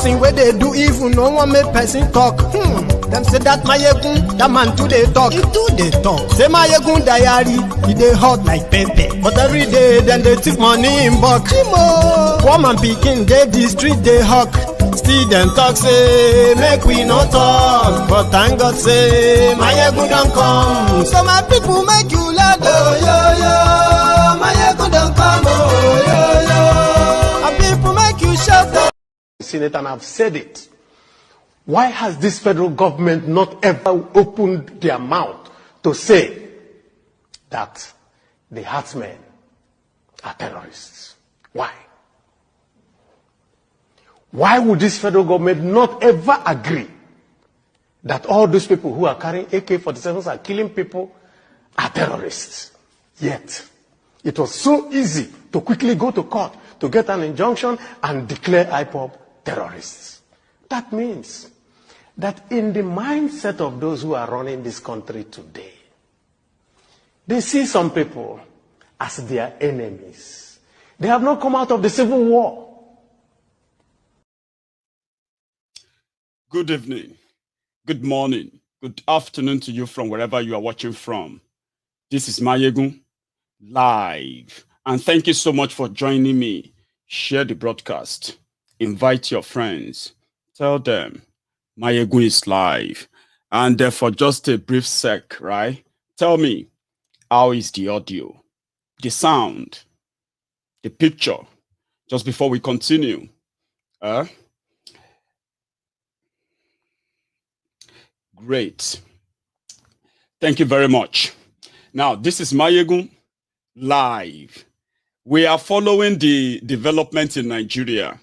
person where they do even no one make person talk. Them say that Maiyegun, that man too they talk. He too they talk. Say Maiyegun diary, he dey hot like pepper. But every day then they take money in bulk. Poor man picking they the street they hawk. Still them talk say make we no talk. But thank God say Maiyegun don't come. So my people make you laugh. Oh yo yo, Maiyegun don't come. Oh yo yo, my people make you shout. Senate, and I've said it. Why has this federal government not ever opened their mouth to say that the herdsmen are terrorists? Why? Why would this federal government not ever agree that all those people who are carrying AK-47s are killing people are terrorists? Yet, it was so easy to quickly go to court to get an injunction and declare IPOB terrorists. That means that in the mindset of those who are running this country today, they see some people as their enemies. They have not come out of the civil war. Good evening, good morning, good afternoon to you from wherever you are watching from. This is Maiyegun live, and thank you so much for joining me. Share the broadcast, invite your friends, tell them Maiyegun is live, and for just a brief sec, right? Tell me, how is the audio, the sound, the picture, just before we continue? Great. Thank you very much. Now, this is Maiyegun live. We are following the development in Nigeria,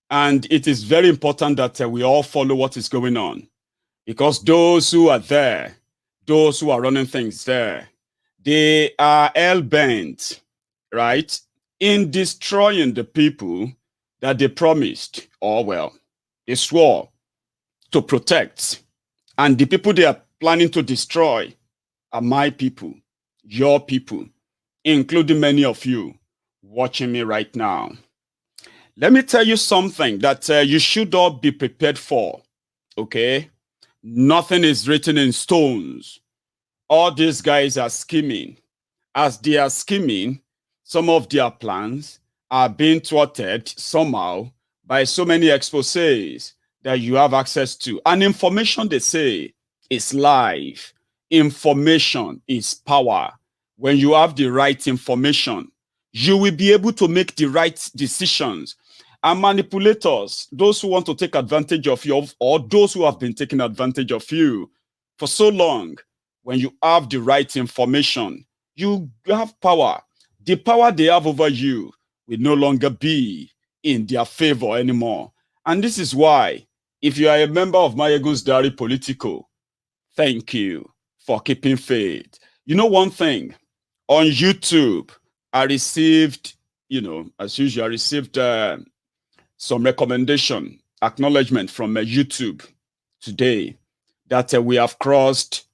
and it is very important that we all follow what is going on, because those who are there, those who are running things there, they are hell-bent, right, in destroying the people that they promised, or well, they swore to protect. And the people they are planning to destroy are my people, your people, including many of you watching me right now. Let me tell you something that you should all be prepared for, okay? Nothing is written in stones. All these guys are scheming. As they are scheming, some of their plans are being thwarted somehow by so many exposés that you have access to. And information, they say, is life. Information is power. When you have the right information, you will be able to make the right decisions. And manipulators, those who want to take advantage of you, or those who have been taking advantage of you for so long, when you have the right information, you have power. The power they have over you will no longer be in their favor anymore. And this is why, if you are a member of Maiyegun's Diary Politico, thank you for keeping faith. You know one thing, on YouTube, I received, as usual, I received some recommendation, acknowledgement from YouTube today that we have crossed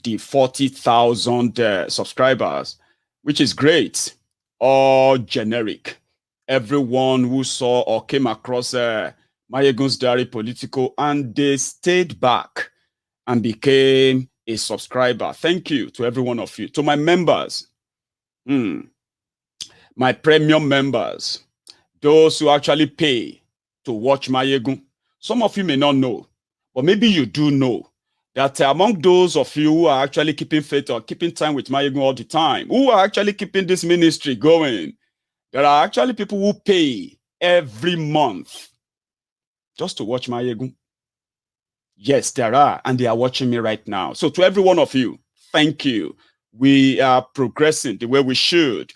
the 40,000 subscribers, which is great, all generic. Everyone who saw or came across Maiyegun's Diary Politico and they stayed back and became a subscriber. Thank you to every one of you. To my members, my premium members, those who actually pay to watch Maiyegun. Some of you may not know, but maybe you do know that among those of you who are actually keeping faith or keeping time with Maiyegun all the time, who are actually keeping this ministry going, there are actually people who pay every month just to watch Maiyegun. Yes, there are, and they are watching me right now. So to every one of you, thank you. We are progressing the way we should.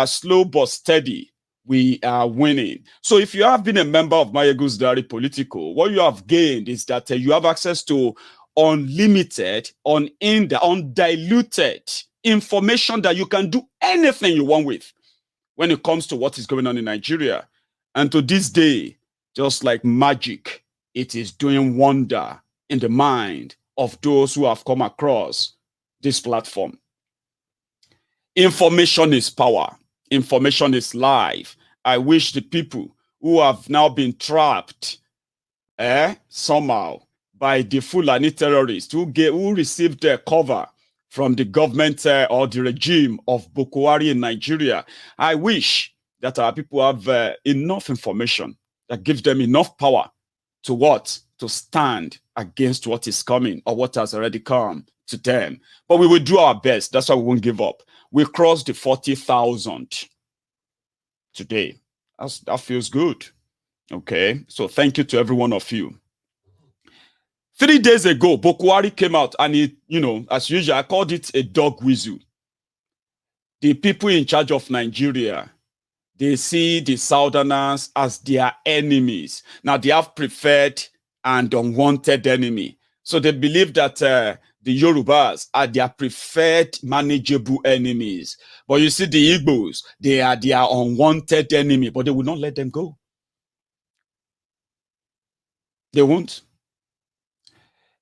Slow but steady, we are winning. So if you have been a member of Maiyegun's Diary Politico, what you have gained is that you have access to unlimited, undiluted information that you can do anything you want with when it comes to what is going on in Nigeria. And to this day, just like magic, it is doing wonder in the mind of those who have come across this platform. Information is power. Information is life. I wish the people who have now been trapped somehow by the Fulani terrorists who received cover from the government or the regime of Boko Haram in Nigeria. I wish that our people have enough information that gives them enough power to what? To stand against what is coming or what has already come to them. But we will do our best. That's why we won't give up. We crossed the 40,000 today. That feels good. Okay. So thank you to every one of you. 3 days ago, Boko Haram came out and it, as usual, I called it a dog whistle. The people in charge of Nigeria, they see the Southerners as their enemies. Now they have preferred and unwanted enemy. So they believe that the Yorubas are their preferred manageable enemies. But you see the Igbos, they are their unwanted enemy, but they will not let them go. They won't.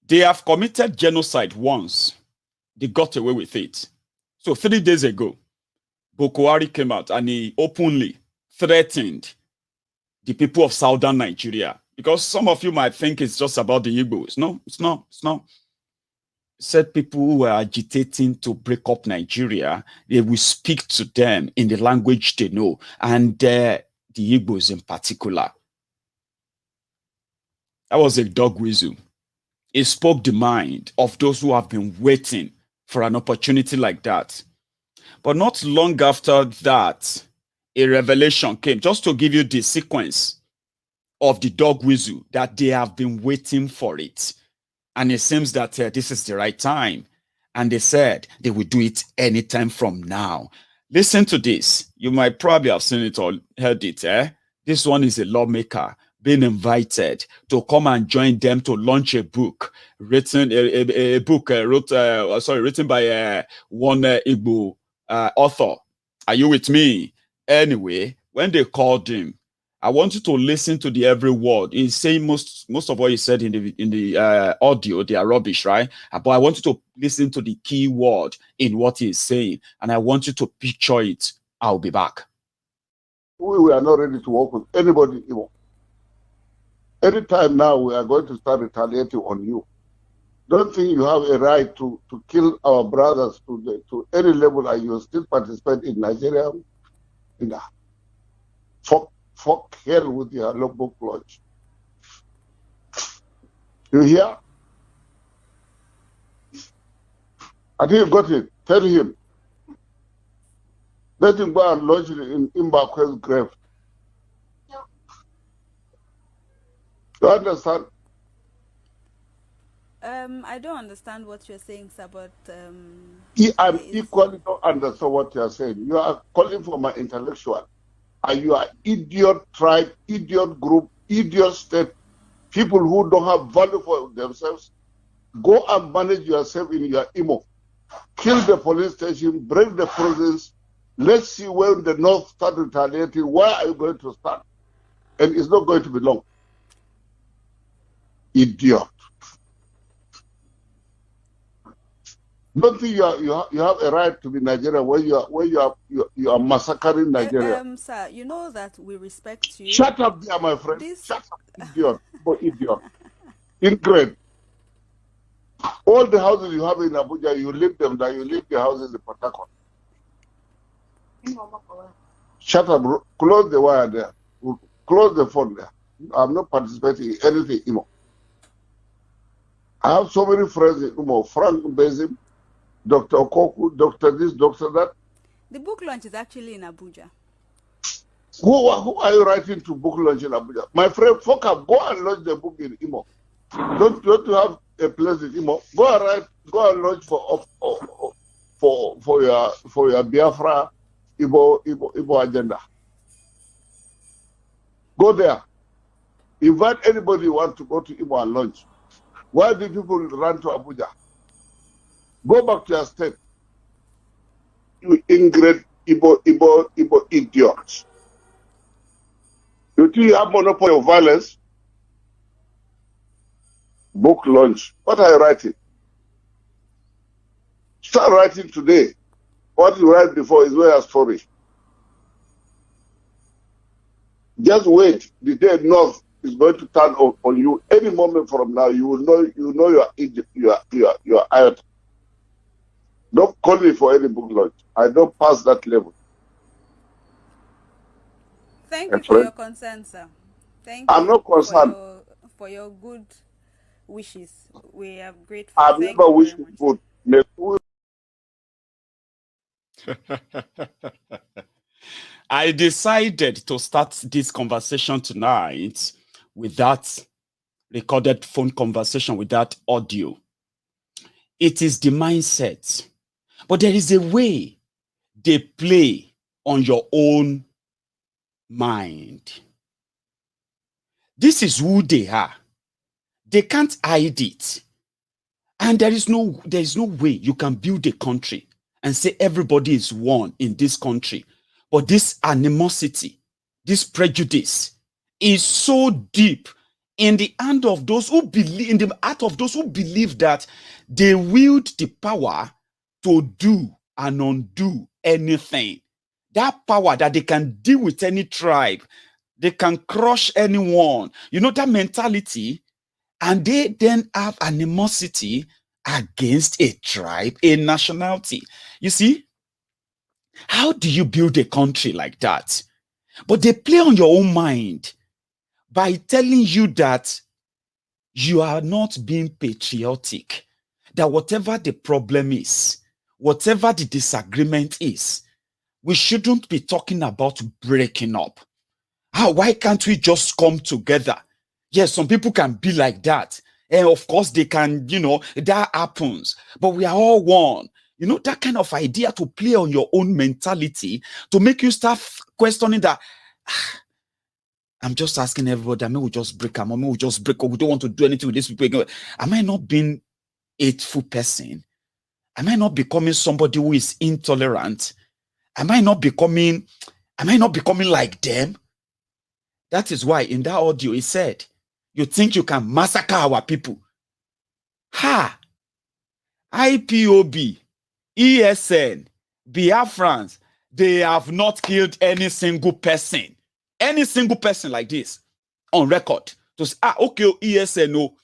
They have committed genocide once. They got away with it. So 3 days ago, Boko Haram came out and he openly threatened the people of southern Nigeria. Because some of you might think it's just about the Igbos. No, it's not. It's not. He said people who were agitating to break up Nigeria, they will speak to them in the language they know. And the Igbos in particular. That was a dog whistle. It spoke the mind of those who have been waiting for an opportunity like that. But not long after that, a revelation came, just to give you the sequence of the dog whistle, that they have been waiting for it. And it seems that this is the right time. And they said they will do it anytime from now. Listen to this. You might probably have seen it or heard it. This one is a lawmaker being invited to come and join them to launch a book written written by one Igbo author. Are you with me? Anyway, when they called him, I want you to listen to the every word. He's saying most of what he said in the audio, they are rubbish, right? But I want you to listen to the key word in what he's saying, and I want you to picture it. I'll be back. We are not ready to work with anybody anymore. Anytime now, we are going to start retaliating on you. Don't think you have a right to kill our brothers to any level, and you still participate in Nigeria. Fuck hell with your book launch. You hear? I think you got it. Tell him. Let him go and launch it in Mbakwe's grave. No. You understand? I don't understand what you're saying, sir, but I equally don't understand what you're saying. You are calling for my intellectual. And you are idiot tribe, idiot group, idiot state, people who don't have value for themselves. Go and manage yourself in your emo. Kill the police station, break the prisons. Let's see when the North start retaliating. Where are you going to start? And it's not going to be long. Idiot. Don't think you have a right to be Nigerian when you are massacring Nigeria. Sir, you know that we respect you. Shut up there, my friend. Shut up, idiot. Oh, idiot. Ingrate. All the houses you have in Abuja, you leave them there. You leave the houses in Port Harcourt. Shut up. Close the wire there. Close the phone there. I'm not participating in anything anymore. I have so many friends in Umo. Frank Bezim, Dr. Okoku, Dr. this, Dr. that. The book launch is actually in Abuja. Who are you writing to book launch in Abuja? My friend, Foka, go and launch the book in Imo. Don't you have a place in Imo? Go and launch for your Biafra Igbo agenda. Go there. Invite anybody who wants to go to Imo and launch. Why do people run to Abuja? Go back to your state. You ingrate Igbo idiots. You think you have monopoly of violence? Book launch. What are you writing? Start writing today. What you write before is where a story. Just wait. The day North is going to turn on you any moment from now. You know you are out. Don't call me for any book launch. I don't pass that level. Thank you for your concern, sir. Thank I'm you not concerned. for your good wishes. We are grateful. I've Thank never you wished very much. good. I decided to start this conversation tonight with that recorded phone conversation, with that audio. It is the mindset. But there is a way they play on your own mind. This is who they are. They can't hide it. And there is no way you can build a country and say everybody is one in this country. But this animosity, this prejudice is so deep in the hand of those who believe, in the heart of those who believe that they wield the power to do and undo anything. That power that they can deal with any tribe, they can crush anyone. You know, that mentality. And they then have animosity against a tribe, a nationality. You see, how do you build a country like that? But they play on your own mind by telling you that you are not being patriotic, that whatever the problem is, whatever the disagreement is, we shouldn't be talking about breaking up. Why can't we just come together? Yes, some people can be like that. And of course, they can, that happens. But we are all one. You know, that kind of idea to play on your own mentality, to make you start questioning that, I'm just asking everybody, I mean, we just break up, I mean, we just break up, we don't want to do anything with these people. Am I not being a hateful person? Am I not becoming somebody who is intolerant? Am I not becoming like them? That is why in that audio he said, you think you can massacre our people? IPOB, ESN, Biafrans, they have not killed any single person like this on record. To say, okay, ESN, no.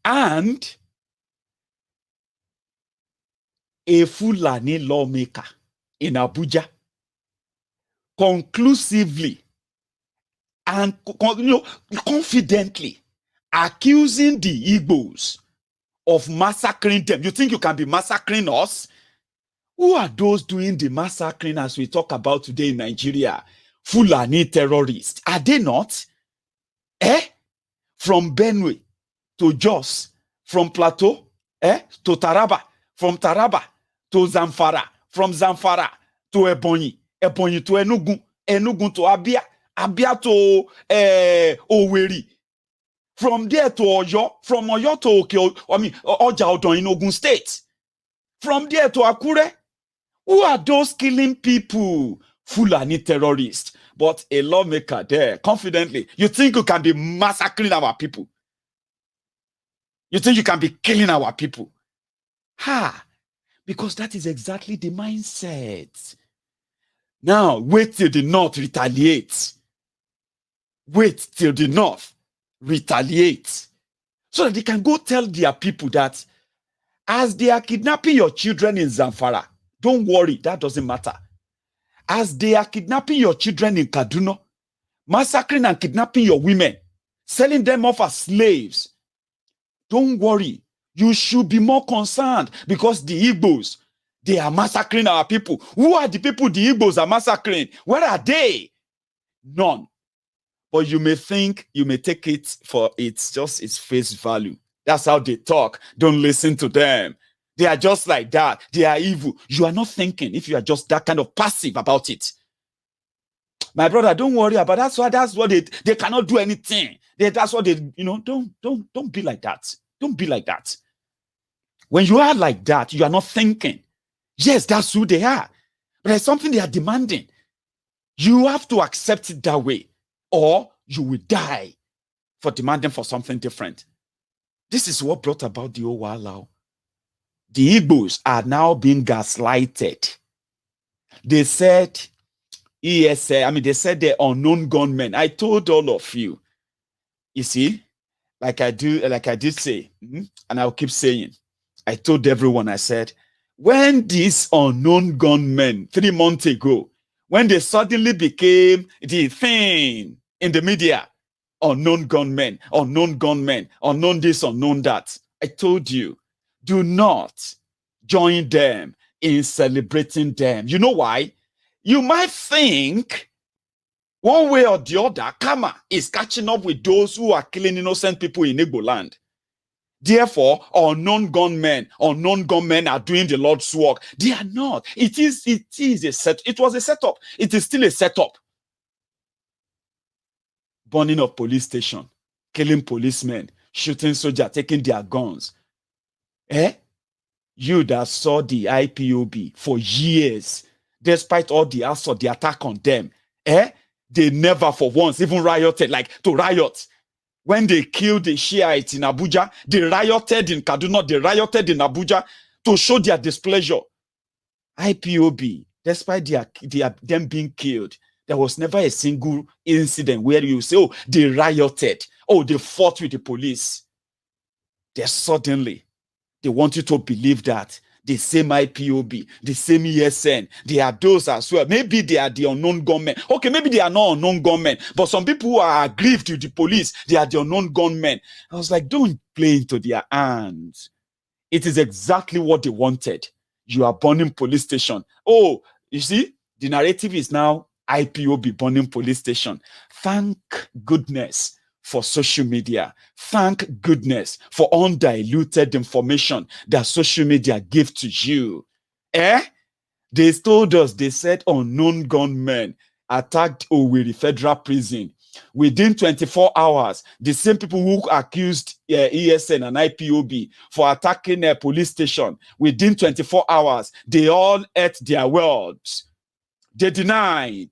And a Fulani lawmaker in Abuja conclusively and confidently accusing the Igbos of massacring them. You think you can be massacring us? Who are those doing the massacring as we talk about today in Nigeria? Fulani terrorists. Are they not? From Benue to Jos, from Plateau to Taraba, from Taraba to Zamfara, from Zamfara to Ebonyi, Ebonyi to Enugu, Enugu to Abia, Abia to Owerri, from there to Oyo, from Oyo to Oja Odon in Ogun State, from there to Akure. Who are those killing people? Fulani terrorists. But a lawmaker there, confidently, you think you can be massacring our people? You think you can be killing our people? Because that is exactly the mindset. Now, wait till the North retaliates. Wait till the North retaliates. So that they can go tell their people that as they are kidnapping your children in Zamfara, don't worry, that doesn't matter. As they are kidnapping your children in Kaduna, massacring and kidnapping your women, selling them off as slaves, don't worry. You should be more concerned because the Igbos, they are massacring our people. Who are the people the Igbos are massacring? Where are they? None. But you may think, you may take it for its face value. That's how they talk. Don't listen to them. They are just like that. They are evil. You are not thinking if you are just that kind of passive about it. My brother, don't worry about that. That's what they cannot do anything. That's what they, don't be like that. Don't be like that. When you are like that, you are not thinking. Yes, that's who they are. But there's something they are demanding. You have to accept it that way, or you will die for demanding for something different. This is what brought about the Owalao. The Igbos are now being gaslighted. They said ESA, I mean, they said they're unknown gunmen. I told all of you, you see, like I did say, and I'll keep saying, I told everyone, I said, when these unknown gunmen 3 months ago, when they suddenly became the thing in the media, unknown gunmen, unknown this, unknown that, I told you, do not join them in celebrating them. You know why? You might think one way or the other, karma is catching up with those who are killing innocent people in Igbo land. Therefore, unknown gunmen are doing the Lord's work. They are not. It is a set. It was a setup. It is still a setup. Burning of police station, killing policemen, shooting soldiers, taking their guns. You that saw the IPOB for years, despite all the assault, the attack on them, they never for once even rioted, like to riot. When they killed the Shiites in Abuja, they rioted in Kaduna, they rioted in Abuja to show their displeasure. IPOB, despite them being killed, there was never a single incident where you say, oh, they rioted, oh, they fought with the police. They suddenly, they want you to believe that the same IPOB, the same ESN, they are those as well. Maybe they are the unknown gunmen. Okay, maybe they are not unknown gunmen, but some people who are aggrieved with the police, they are the unknown gunmen. I was like, don't play into their hands. It is exactly what they wanted. You are burning police station. Oh, you see, the narrative is now IPOB burning police station. Thank goodness for social media. Thank goodness for undiluted information that social media give to you. They told us, they said unknown gunmen attacked Owerri Federal Prison. Within 24 hours, the same people who accused ESN and IPOB for attacking a police station, within 24 hours, they all ate their words. They denied.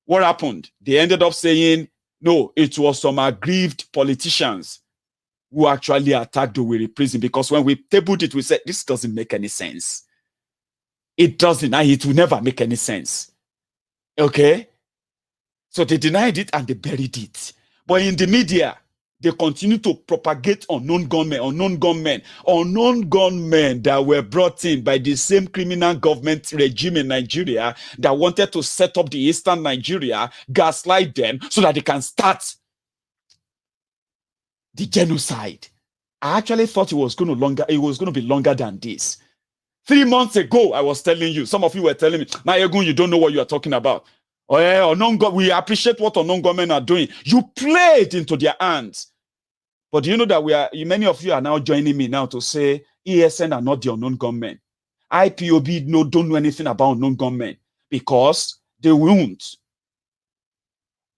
What happened? They ended up saying, no, it was some aggrieved politicians who actually attacked Owerri prison, because when we tabled it, we said, this doesn't make any sense. It doesn't, and it will never make any sense. Okay? So they denied it and they buried it. But in the media, they continue to propagate unknown gunmen that were brought in by the same criminal government regime in Nigeria that wanted to set up the eastern Nigeria, gaslight them so that they can start the genocide. I actually thought it was going to be longer than this. 3 months ago, I was telling you, some of you were telling me, Maiyegun, you don't know what you are talking about. Oh, yeah, we appreciate what unknown gunmen are doing. You played into their hands. But do you know that many of you are now joining me now to say ESN are not the unknown gunmen. IPOB don't know anything about unknown gunmen, because they won't.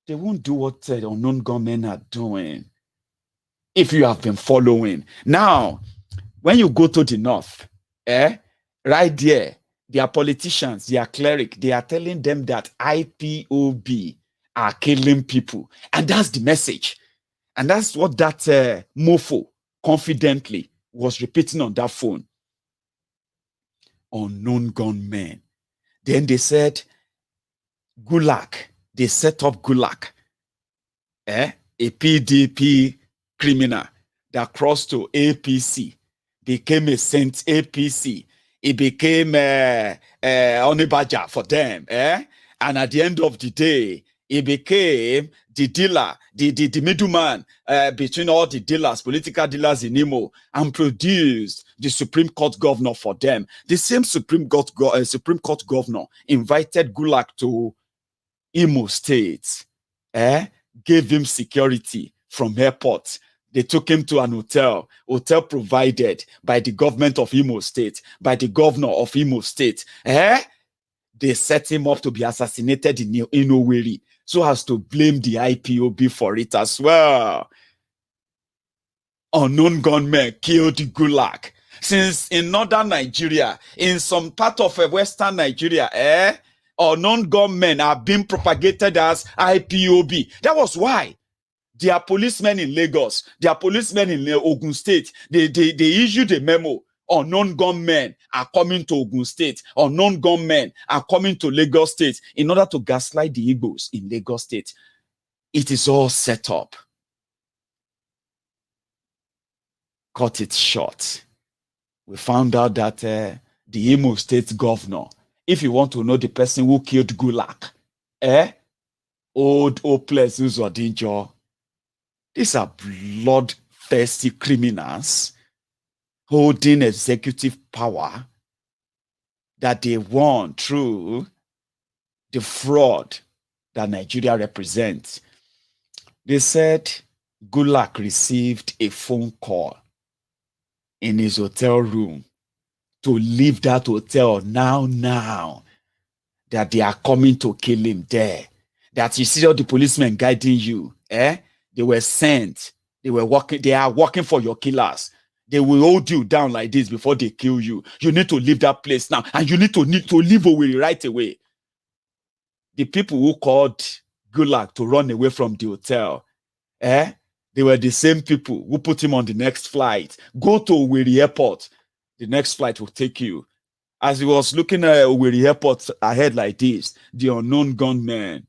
They won't do what the unknown gunmen are doing if you have been following. Now, when you go to the north, right there, their politicians, their cleric, they are telling them that IPOB are killing people. And that's the message. And that's what that mofo confidently was repeating on that phone. Unknown gunmen. Then they said, Gulag. They set up Gulag. A PDP criminal that crossed to APC, became a Saint APC. It became Onibaja for them. And at the end of the day, it became the dealer, the middleman between all the dealers, political dealers in Imo, and produced the Supreme Court governor for them. The same Supreme Court governor invited Gulag to Imo State, gave him security from airport. They took him to an hotel provided by the government of Imo State, by the governor of Imo State. They set him up to be assassinated in Owerri, so as to blame the IPOB for it as well. Unknown gunmen killed Gulag. Since in northern Nigeria, in some part of western Nigeria, unknown gunmen are being propagated as IPOB. That was why there are policemen in Lagos, there are policemen in Ogun State. They issued a memo Unknown gunmen are coming to Ogun State. Unknown gunmen are coming to Lagos State in order to gaslight the Igbos in Lagos State. It is all set up. Cut it short. We found out that the Imo State governor, if you want to know the person who killed Gulak, old hopeless Uzodinjo, these are bloodthirsty criminals holding executive power that they won through the fraud that Nigeria represents. They said Gulak received a phone call in his hotel room to leave that hotel now, that they are coming to kill him there. That you see all the policemen guiding you, they were sent, they are working for your killers. They will hold you down like this before they kill you. You need to leave that place now, and you need to leave away right away. The people who called Gulak to run away from the hotel, they were the same people who put him on the next flight. Go to Owerri Airport. The next flight will take you. As he was looking at Owerri Airport ahead like this, the unknown gunmen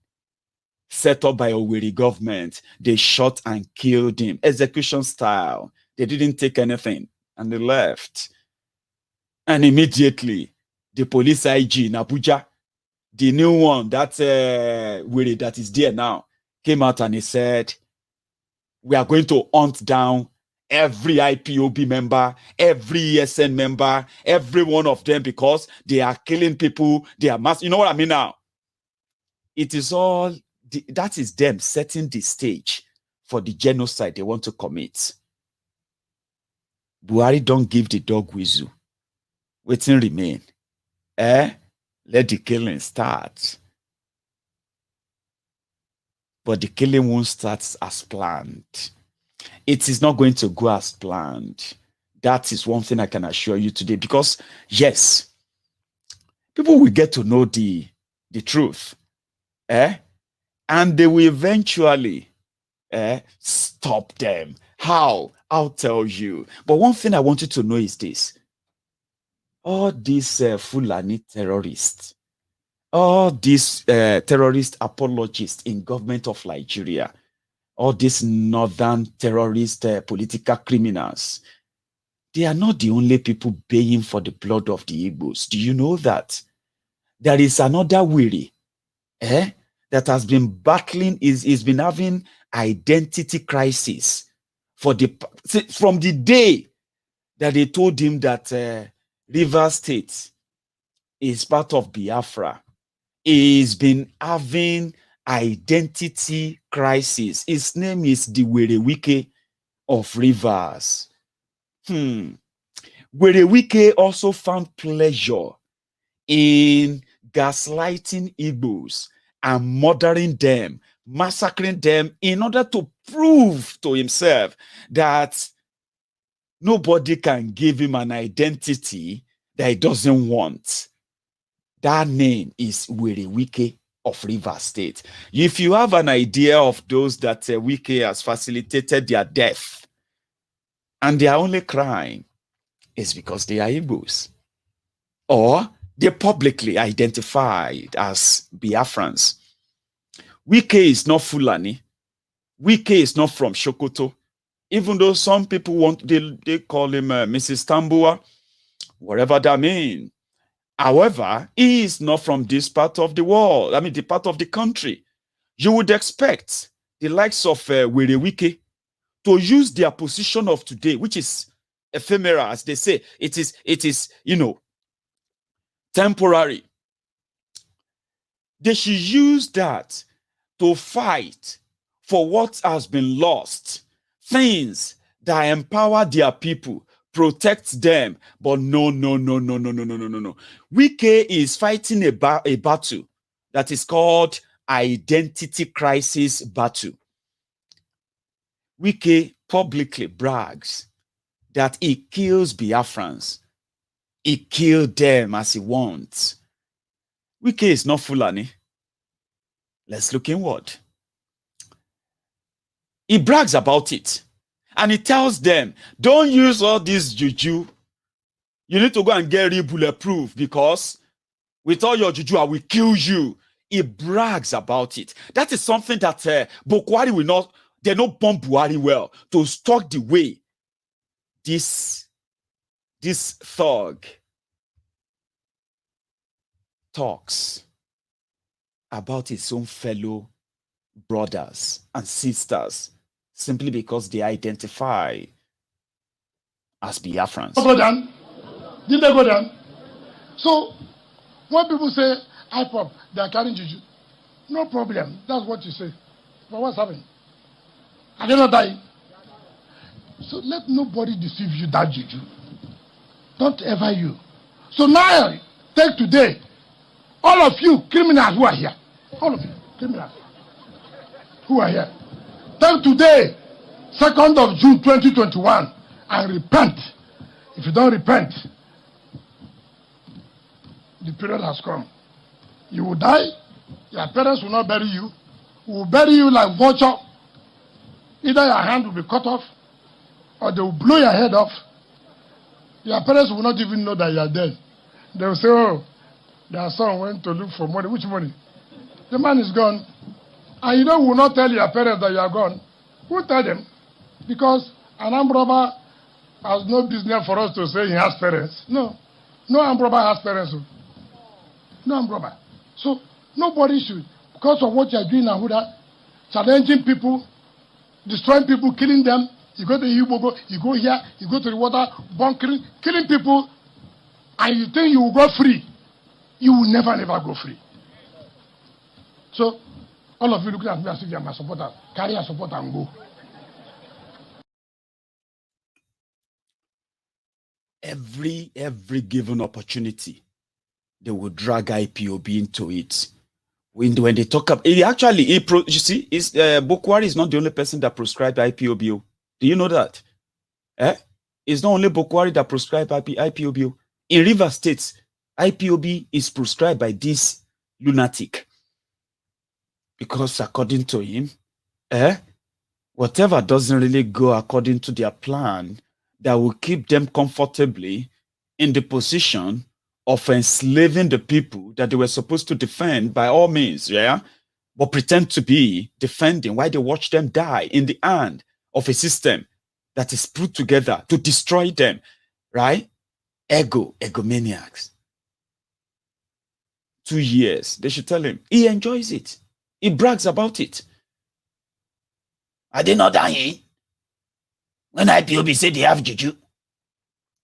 set up by Owerri government, they shot and killed him, execution style. They didn't take anything, and they left. And immediately, the police IG in Abuja, the new one, that is there now, came out and he said, we are going to hunt down every IPOB member, every ESN member, every one of them, because they are killing people, they are mass. You know what I mean now? It is all, that is them setting the stage for the genocide they want to commit. Buhari don't give the dog whistle. Waiting remain. Let the killing start. But the killing won't start as planned. It is not going to go as planned. That is one thing I can assure you today. Because, yes, people will get to know the truth. And they will eventually stop them. How? I'll tell you. But one thing I want you to know is this. All these Fulani terrorists, all these terrorist apologists in government of Nigeria, all these northern terrorist political criminals, they are not the only people paying for the blood of the Igbos. Do you know that? There is another Wiri that has been battling, is been having identity crisis from the day that they told him that Rivers State is part of Biafra. He's been having identity crisis. His name is the Werewike of Rivers. Werewike also found pleasure in gaslighting Igbos and murdering them, massacring them in order to prove to himself that nobody can give him an identity that he doesn't want. That name is Werewike of Rivers State. If you have an idea of those that Wike has facilitated their death, and their only crime is because they are Igbos, or they publicly identified as Biafrans. Wike is not Fulani. Wike is not from Sokoto. Even though some people they call him Mrs. Tambua, whatever that means. However, he is not from this part of the world, the part of the country. You would expect the likes of Werewike to use their position of today, which is ephemeral, as they say. It is, temporary. They should use that to fight for what has been lost. Things that empower their people, protect them. But no. Wike is fighting a battle that is called identity crisis battle. Wike publicly brags that he kills Biafrans. He killed them as he wants. Wike is not Fulani. Let's look inward. He brags about it. And he tells them, don't use all this juju You need to go and get bulletproof because with all your juju, I will kill you. He brags about it. That is something that Bokwari will not, they don't bomb Buhari well to stalk the way this thug talks about his own fellow brothers and sisters simply because they identify as Biafrans. Go down. Did they go down? So when people say IPOP, they are carrying juju. No problem. That's what you say. But what's happening? Are they not dying? So let nobody deceive you that juju. Don't ever you. So now, take today, all of you criminals who are here, all of you criminals who are here, take today, 2nd of June 2021, and repent. If you don't repent, the period has come. You will die. Your parents will not bury you. We will bury you like vulture. Either your hand will be cut off, or they will blow your head off. Your parents will not even know that you are dead. They will say, oh, their son went to look for money. Which money? The man is gone. And you know, we will not tell your parents that you are gone. Who tell them? Because an armed robber has no business for us to say he has parents. No. No armed robber has parents. No armed robber. So nobody should, because of what you are doing now, challenging people, destroying people, killing them. You go to Yubogo, you go here, you go to the water, bunkering, killing people, and you think you will go free. You will never go free. So, all of you looking at me as if you are my supporter, carry your support and go. Every given opportunity, they will drag IPOB into it. When they talk about it, actually, you see, Bokwari is not the only person that prescribed IPOB. Do you know that? It's not only Bokwari that prescribed IPOB. In River States, IPOB is prescribed by this lunatic. Because according to him, whatever doesn't really go according to their plan, that will keep them comfortably in the position of enslaving the people that they were supposed to defend by all means, yeah? But pretend to be defending while they watch them die in the hand of a system that is put together to destroy them, right? Egomaniacs. 2 years, they should tell him. He enjoys it. He brags about it. Are they not dying? When IPOB say they have juju,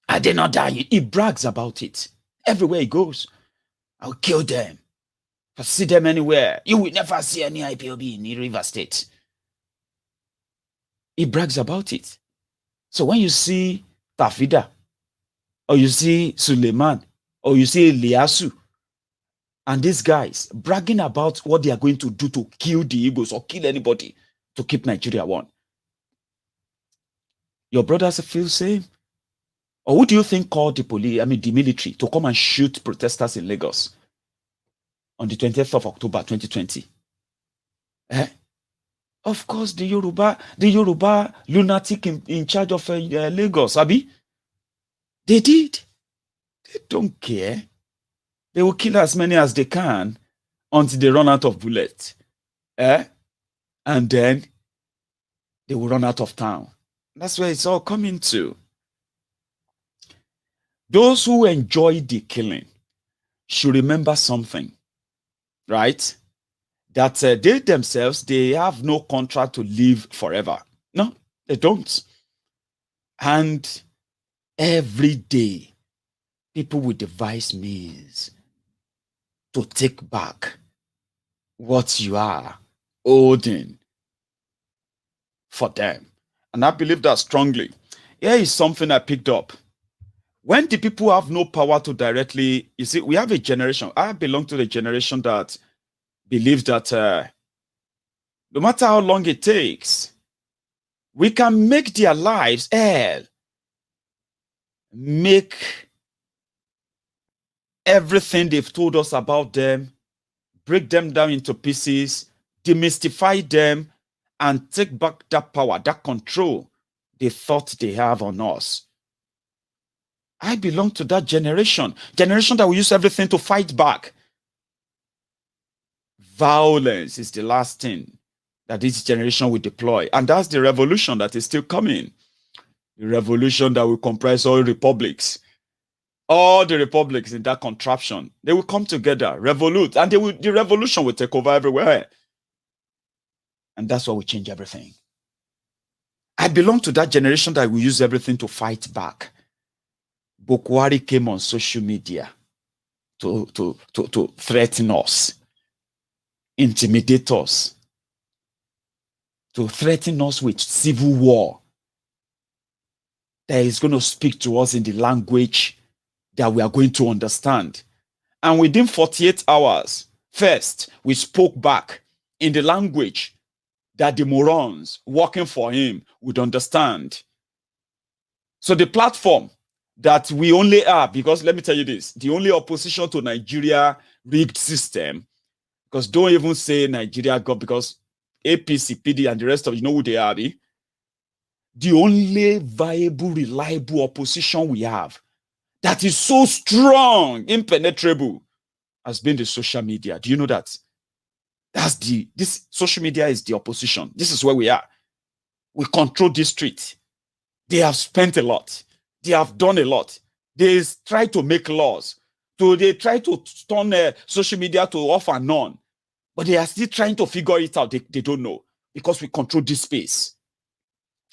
are they not dying? He brags about it. Everywhere he goes, I'll kill them. If I see them anywhere, you will never see any IPOB in River State. He brags about it. So when you see Tafida, or you see Suleiman, or you see Eliasu, and these guys bragging about what they are going to do to kill the Igbos or kill anybody to keep Nigeria one, your brothers feel same? Or who do you think called the military to come and shoot protesters in Lagos on the 20th of October 2020? Of course, the Yoruba lunatic in charge of Lagos, Abi. They did. They don't care. They will kill as many as they can until they run out of bullets. And then they will run out of town. That's where it's all coming to. Those who enjoy the killing should remember something, right? That they themselves, they have no contract to live forever. No, they don't. And every day, people will devise means to take back what you are holding for them. And I believe that strongly. Here is something I picked up. When the people have no power to directly, you see, we have a generation. I belong to the generation that believes that no matter how long it takes, we can make their lives hell. Make everything they've told us about them, break them down into pieces, demystify them, and take back that power, that control they thought they have on us. I belong to that generation that will use everything to fight back. Violence is the last thing that this generation will deploy. And that's the revolution that is still coming. The revolution that will comprise all republics. All the republics in that contraption, they will come together, revolute, and the revolution will take over everywhere. And that's what will change everything. I belong to that generation that will use everything to fight back. Bokwari came on social media to threaten us, intimidate us, to threaten us with civil war that is going to speak to us in the language that we are going to understand. And within 48 hours, first, we spoke back in the language that the morons working for him would understand. So the platform that we only are, because let me tell you this, the only opposition to Nigeria rigged system, because don't even say Nigeria got, because APC, PD, and the rest of you know who they are, the only viable, reliable opposition we have that is so strong, impenetrable, has been the social media. Do you know that? This social media is the opposition. This is where we are. We control this street. They have spent a lot. They have done a lot. They try to make laws. So they try to turn social media to off and on. But they are still trying to figure it out. They don't know. Because we control this space.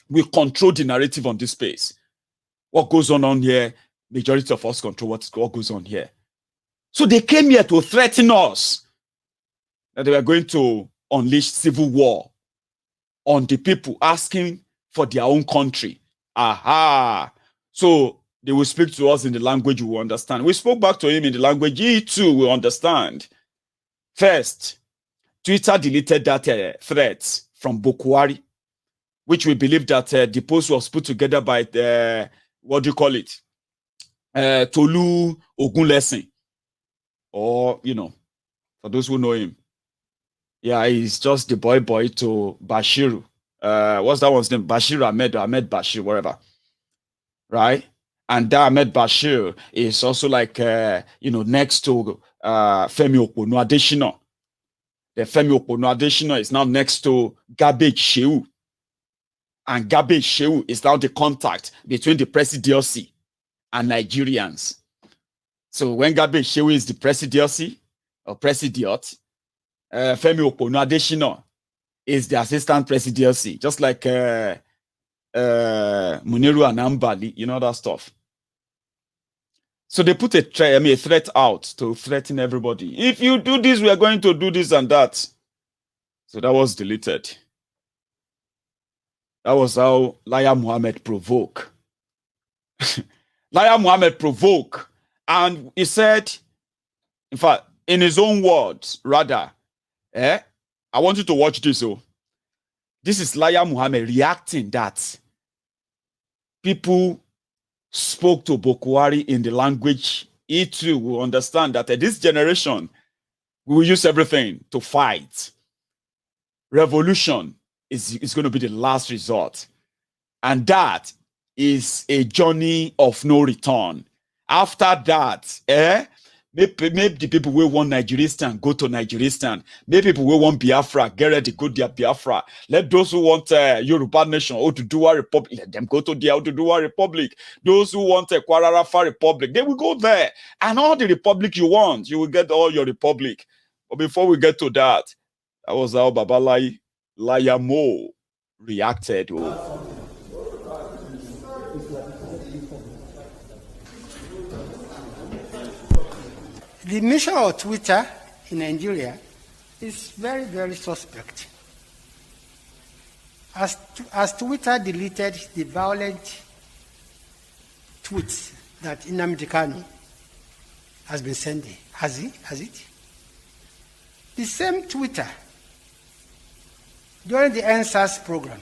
We control the narrative on this space. What goes on here, majority of us control what goes on here. So they came here to threaten us that they were going to unleash civil war on the people asking for their own country. Aha! So they will speak to us in the language we will understand. We spoke back to him in the language he too will understand. First, Twitter deleted that threat from Bokwari, which we believe that the post was put together by what do you call it? Tolu Ogunlesin. Or, you know, for those who know him. Yeah, he's just the boy to Bashiru. What's that one's name? Bashiru Ahmed Bashir, whatever. Right? And that Ahmed Bashir is also like, next to Femi Okonu Adesina. The Femi Okonu Adesina is now next to Garbage Shehu. And Garbage Shehu is now the contact between the presidency and Nigerians. So when Garbage Shehu is the presidency or presidiot, Femi Okonu Adesina is the assistant presidency, just like Muniru Anambali, you know that stuff. So they put a threat out to threaten everybody. If you do this, we are going to do this and that. So that was deleted. That was how Laya Muhammad provoke. Laya Muhammad provoke. And he said, in fact, in his own words, rather, I want you to watch this. Oh. This is Laya Muhammad reacting that people spoke to Bokwari in the language he too will understand that this generation we will use everything to fight. Revolution is going to be the last resort. And that is a journey of no return. After that, maybe the people who want Nigeristan go to Nigeristan. Maybe people who want Biafra get ready to go to Biafra. Let those who want Yoruba nation or Oduduwa Republic, let them go to the Oduduwa Republic. Those who want a Kwararafa Republic, they will go there. And all the republic you want, you will get all your republic. But before we get to that was how Babalai Layamo reacted. Oh. The mission of Twitter in Nigeria is very, very suspect. As Twitter deleted the violent tweets that Nnamdi Kanu has been sending, has it? The same Twitter, during the NSAS program,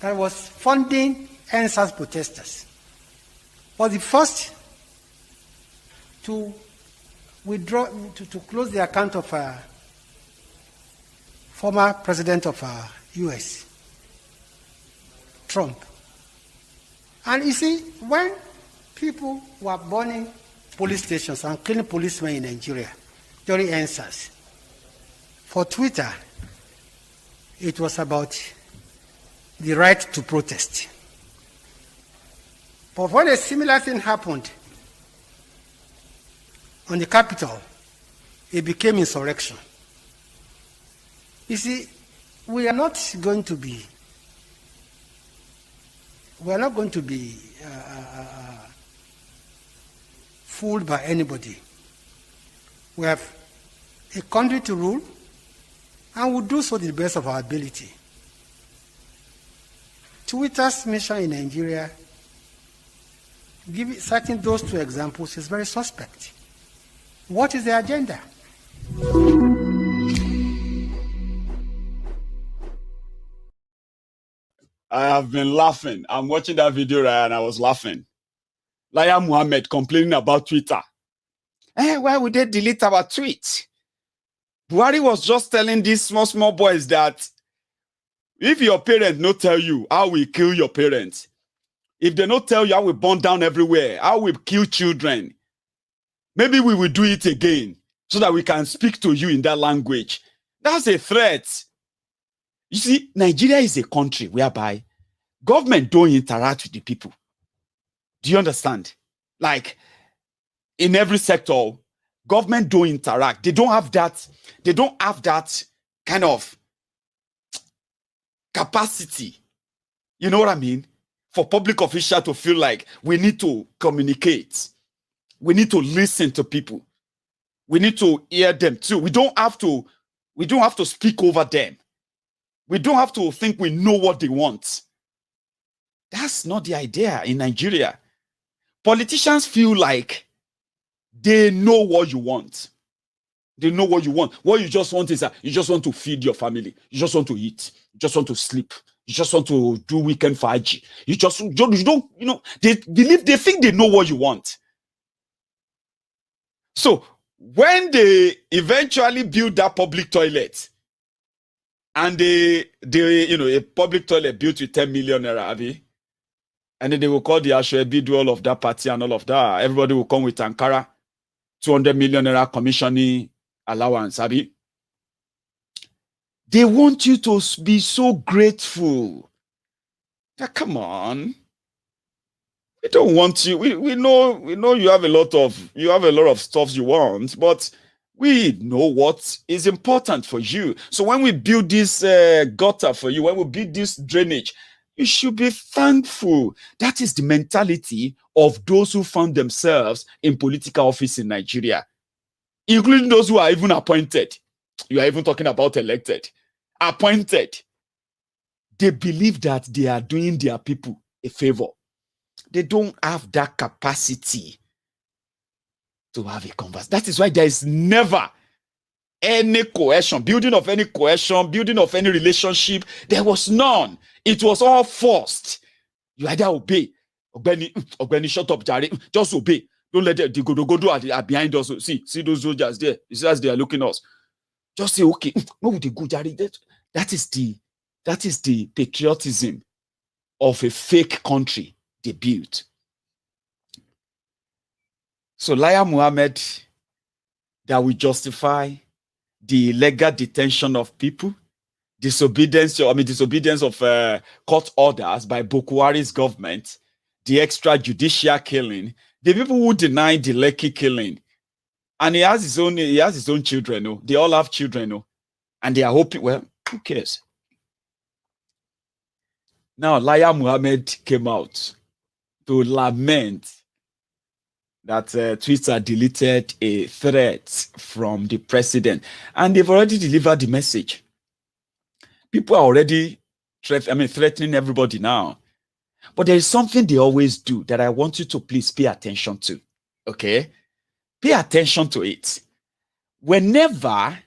that was funding NSAS protesters, was the first to withdraw, to close the account of former president of US, Trump. And you see, when people were burning police stations and killing policemen in Nigeria during answers. For Twitter, it was about the right to protest. But when a similar thing happened on the Capitol, it became insurrection. You see, we are not going to be fooled by anybody. We have a country to rule, and we'll do so to the best of our ability. Twitter's mission in Nigeria, citing those two examples, is very suspect. What is the agenda? I have been laughing. I'm watching that video right, and I was laughing. Laya Muhammad complaining about Twitter. Why would they delete our tweet? Buhari was just telling these small boys that if your parents not tell you how we kill your parents, if they not tell you how we burn down everywhere, how we kill children, maybe we will do it again so that we can speak to you in that language. That's a threat. You see, Nigeria is a country whereby government don't interact with the people. Do you understand? Like, in every sector, government don't interact. They don't have that kind of capacity. You know what I mean? For public officials to feel like we need to communicate. We need to listen to people. We need to hear them too. We don't have to speak over them. We don't have to think we know what they want. That's not the idea in Nigeria. Politicians feel like they know what you want. They know what you want. What you just want is that you just want to feed your family. You just want to eat. You just want to sleep. You just want to do weekend faji. You don't, they think they know what you want. So when they eventually build that public toilet, and a public toilet built with 10 million naira, Abi, and then they will call the Ashwebi, do all of that party and all of that. Everybody will come with Ankara, 200 million naira commissioning allowance, Abi. They want you to be so grateful. Now, come on. We don't want you. We know you have a lot of stuff you want, but we know what is important for you. So when we build this gutter for you, when we build this drainage, you should be thankful. That is the mentality of those who found themselves in political office in Nigeria, including those who are even appointed. You are even talking about elected. Appointed. They believe that they are doing their people a favor. They don't have that capacity to have a conversation. That is why there is never any cohesion, building of any cohesion, building of any relationship. There was none. It was all forced. You either obey. Ogbeni, shut up, Jare. Just obey. Don't let them go are behind us. See those soldiers there. You see as they are looking at us. Just say, okay, where would they go, Jare? That is the patriotism of a fake country they built. So Laya Muhammad, that will justify the illegal detention of people, disobedience of court orders by Boko Haram's government, the extrajudicial killing, the people who deny the Lekki killing, and he has his own children. No? They all have children, no? And they are hoping. Well, who cares? Now Laya Muhammad came out to lament that Twitter deleted a threat from the president, and they've already delivered the message. People are already threatening everybody now. But there is something they always do that I want you to please pay attention to. Okay? Pay attention to it. Whenever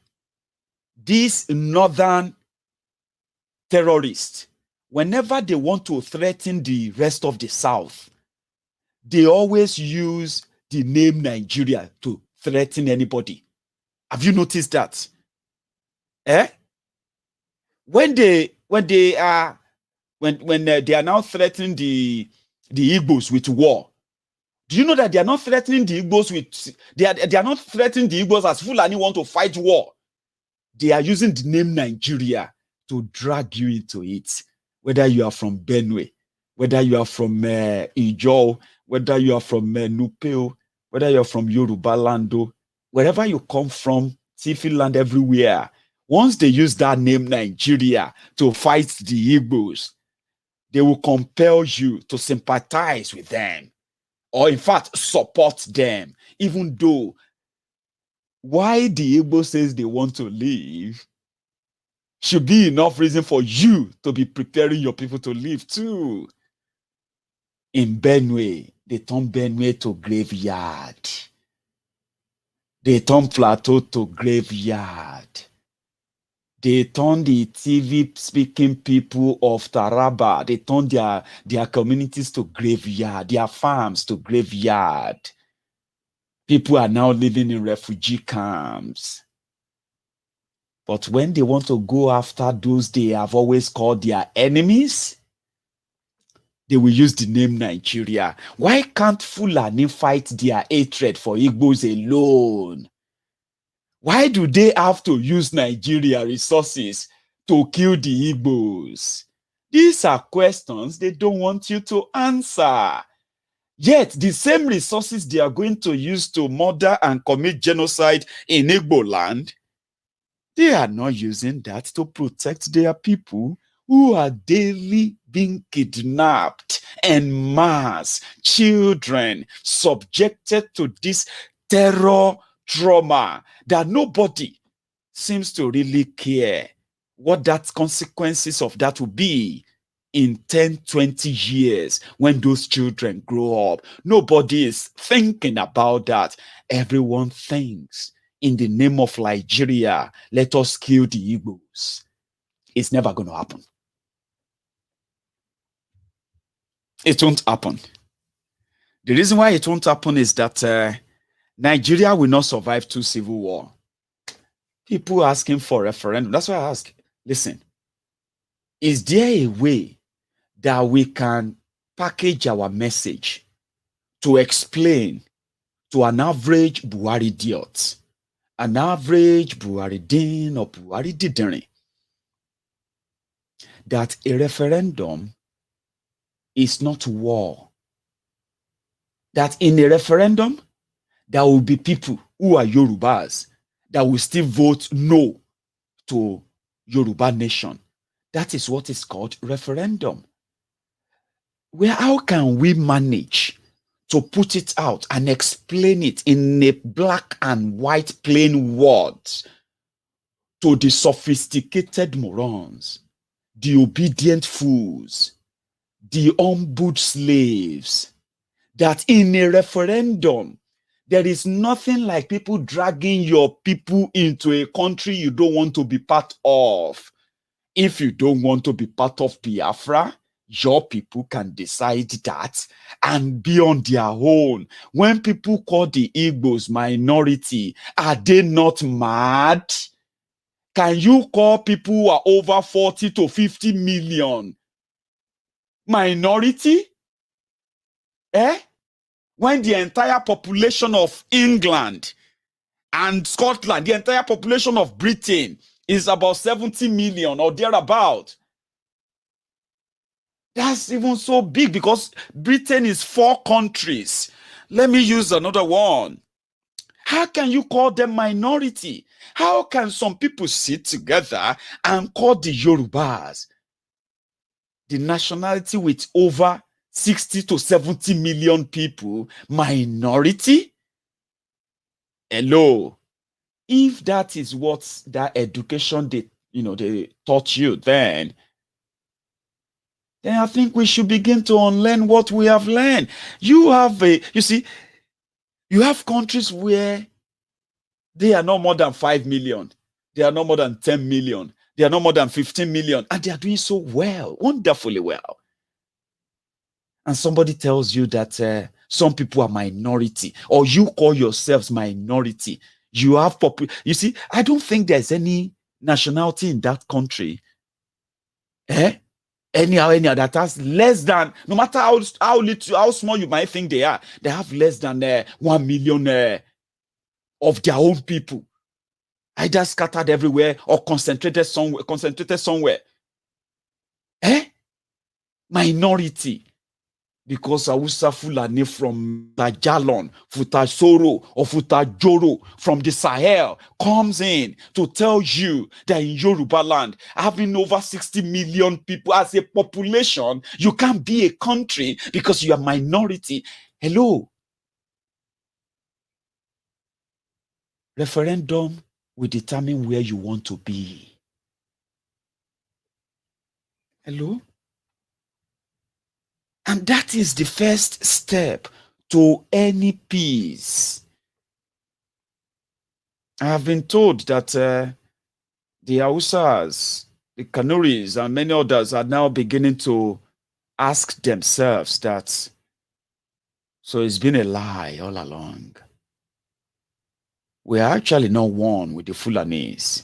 these northern terrorists, whenever they want to threaten the rest of the South, they always use the name Nigeria to threaten anybody. Have you noticed that? When they are now threatening the Igbos with war, Do you know that they are not threatening the Igbos with, they are not threatening the Igbos as Fulani want to fight war. They are using the name Nigeria to drag you into it. Whether you are from Benue, whether you are from Ijo, whether you are from Nupeo, whether you're from Yoruba Lando, wherever you come from, Tifi land everywhere. Once they use that name Nigeria to fight the Igbos, they will compel you to sympathize with them, or in fact, support them, even though why the Igbo says they want to leave should be enough reason for you to be preparing your people to leave too. In Benue, they turn Benue to graveyard. They turn Plateau to graveyard. They turn the TV speaking people of Taraba, they turn their communities to graveyard, their farms to graveyard. People are now living in refugee camps. But when they want to go after those they have always called their enemies, they will use the name Nigeria. Why can't Fulani fight their hatred for Igbos alone? Why do they have to use Nigeria resources to kill the Igbos? These are questions they don't want you to answer. Yet, the same resources they are going to use to murder and commit genocide in Igbo land, they are not using that to protect their people who are daily being kidnapped en masse, children subjected to this terror trauma that nobody seems to really care what that consequences of that will be in 10, 20 years when those children grow up. Nobody is thinking about that. Everyone thinks in the name of Nigeria, let us kill the Igbos. It's never going to happen. It won't happen. The reason why it won't happen is that Nigeria will not survive 2 civil wars. People asking for referendum. That's why I ask, listen, is there a way that we can package our message to explain to an average Buhari idiot, an average Buhari din or Buhari didn't, that a referendum is not war? That in a referendum, there will be people who are Yorubas that will still vote no to Yoruba nation. That is what is called referendum. How can we manage to put it out and explain it in a black and white plain words to the sophisticated morons, the obedient fools, the humbled slaves, that in a referendum, there is nothing like people dragging your people into a country you don't want to be part of. If you don't want to be part of Biafra, your people can decide that and be on their own. When people call the Igbos minority, are they not mad? Can you call people who are over 40 to 50 million minority? When the entire population of England and Scotland, the entire population of Britain is about 70 million or thereabout. That's even so big because Britain is 4 countries. Let me use another one. How can you call them minority? How can some people sit together and call the Yorubas, the nationality with over 60 to 70 million people, minority? Hello. If that is what that education they taught you, then I think we should begin to unlearn what we have learned. You have countries where they are no more than 5 million. They are no more than 10 million. They are no more than 15 million. And they are doing so well, wonderfully well. And somebody tells you that some people are minority, or you call yourselves minority. You have you see, I don't think there's any nationality in that country anyhow, that has less than, no matter how little, how small you might think they are, they have less than 1 million of their own people, either scattered everywhere or concentrated somewhere. Minority. Because Hausa Fulani from Tajalon, Futasoro, or Futajoro from the Sahel comes in to tell you that in Yoruba land, having over 60 million people as a population, you can't be a country because you are minority. Hello. Referendum will determine where you want to be. Hello? And that is the first step to any peace. I have been told that the Hausas, the Kanuris, and many others are now beginning to ask themselves that, so it's been a lie all along. We are actually not one with the Fulanis.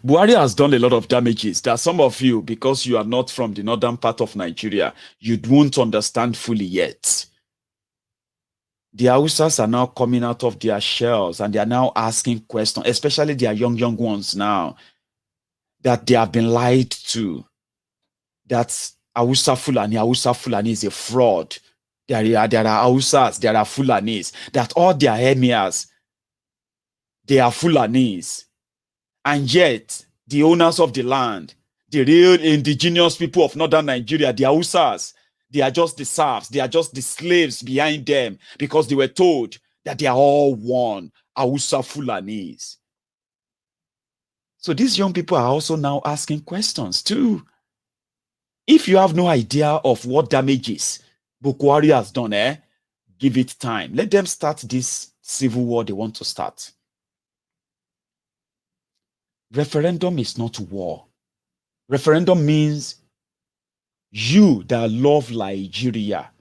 Buhari has done a lot of damages that some of you, because you are not from the northern part of Nigeria, you won't understand fully yet. The Hausas are now coming out of their shells and they are now asking questions, especially their young ones now, that they have been lied to. That Hausa Fulani is a fraud. There are Hausas, there are Fulanis, that all their emirs, they are Fulanis. And yet, the owners of the land, the real indigenous people of northern Nigeria, the Hausas, they are just the serfs, they are just the slaves behind them because they were told that they are all one, Hausa Fulanis. So these young people are also now asking questions too. If you have no idea of what damages Boko Haram has done, give it time. Let them start this civil war they want to start. Referendum is not war. Referendum means you that love Nigeria,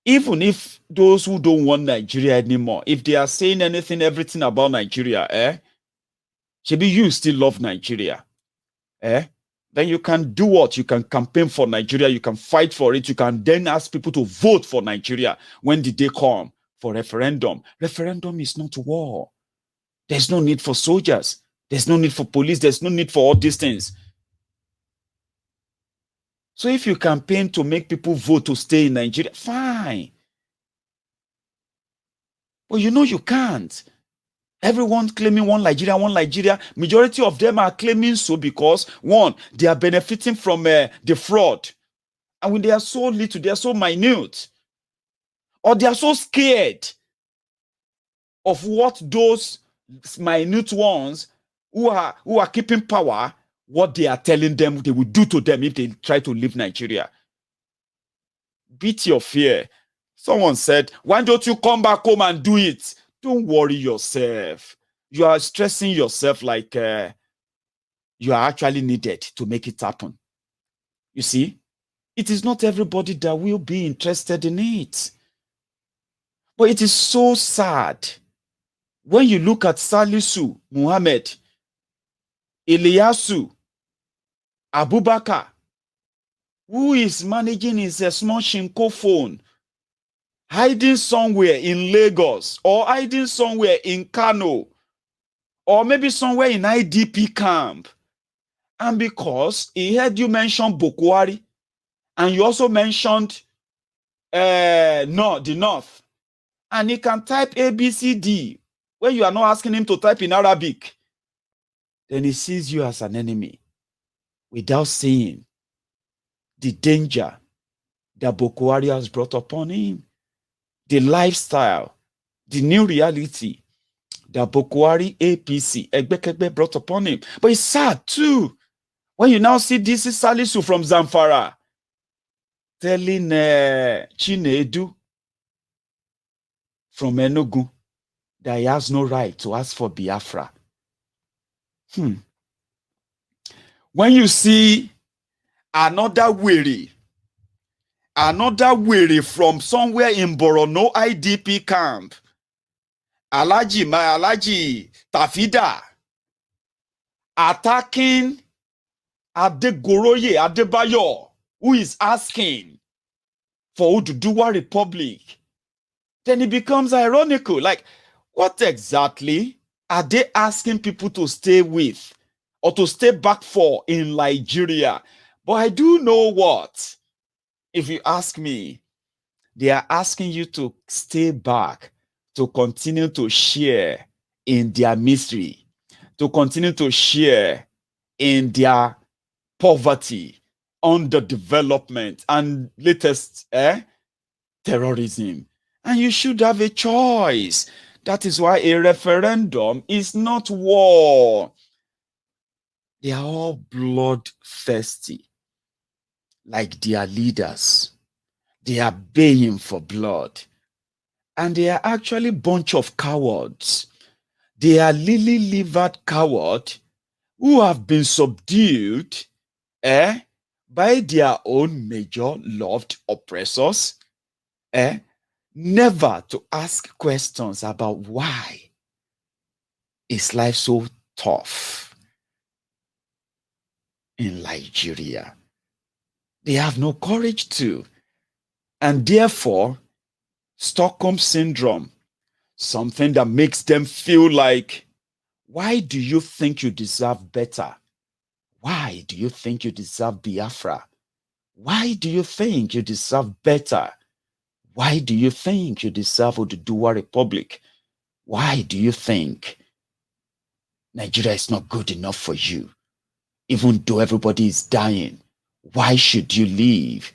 even if those who don't want Nigeria anymore, if they are saying everything about Nigeria, maybe you still love Nigeria, then you can do what? You can campaign for Nigeria, you can fight for it, you can then ask people to vote for Nigeria when the day come for referendum. Referendum is not war. There's no need for soldiers. There's no need for police. There's no need for all these things. So if you campaign to make people vote to stay in Nigeria, fine. But you know you can't. Everyone claiming one Nigeria. Majority of them are claiming so because, one, they are benefiting from the fraud. And when they are so little, they are so minute. Or they are so scared of what those minute ones who are keeping power, what they are telling them they will do to them if they try to leave Nigeria. Beat your fear. Someone said, why don't you come back home and do it? Don't worry yourself. You are stressing yourself like you are actually needed to make it happen. You see, it is not everybody that will be interested in it. But it is so sad when you look at Salisu Muhammad, Eliasu, Abubakar, who is managing his small Shinko phone, hiding somewhere in Lagos or hiding somewhere in Kano or maybe somewhere in IDP camp. And because he heard you mention Boko Haram and you also mentioned the North, and he can type ABCD when you are not asking him to type in Arabic, then he sees you as an enemy without seeing the danger that Boko Haram has brought upon him, the lifestyle, the new reality that Boko Haram APC, Egbekegbe, brought upon him. But it's sad too when you now see this is Salisu from Zamfara telling Chinedu from Enugu that he has no right to ask for Biafra. When you see another weary from somewhere in Borono IDP camp, Alaji Tafida, attacking Adegoroye Adebayo, who is asking for Oduduwa Republic, then it becomes ironical. Like, what exactly are they asking people to stay with or to stay back for in Nigeria? But I do know what, if you ask me, they are asking you to stay back, to continue to share in their misery, to continue to share in their poverty, underdevelopment, and latest terrorism. And you should have a choice. That is why a referendum is not war. They are all bloodthirsty, like their leaders. They are baying for blood. And they are actually a bunch of cowards. They are lily-livered cowards who have been subdued by their own major loved oppressors, never to ask questions about why is life so tough in Nigeria. They have no courage to. And therefore, Stockholm Syndrome, something that makes them feel like, why do you think you deserve better? Why do you think you deserve Biafra? Why do you think you deserve better? Why do you think you deserve Oduduwa Republic? Why do you think Nigeria is not good enough for you? Even though everybody is dying, why should you leave?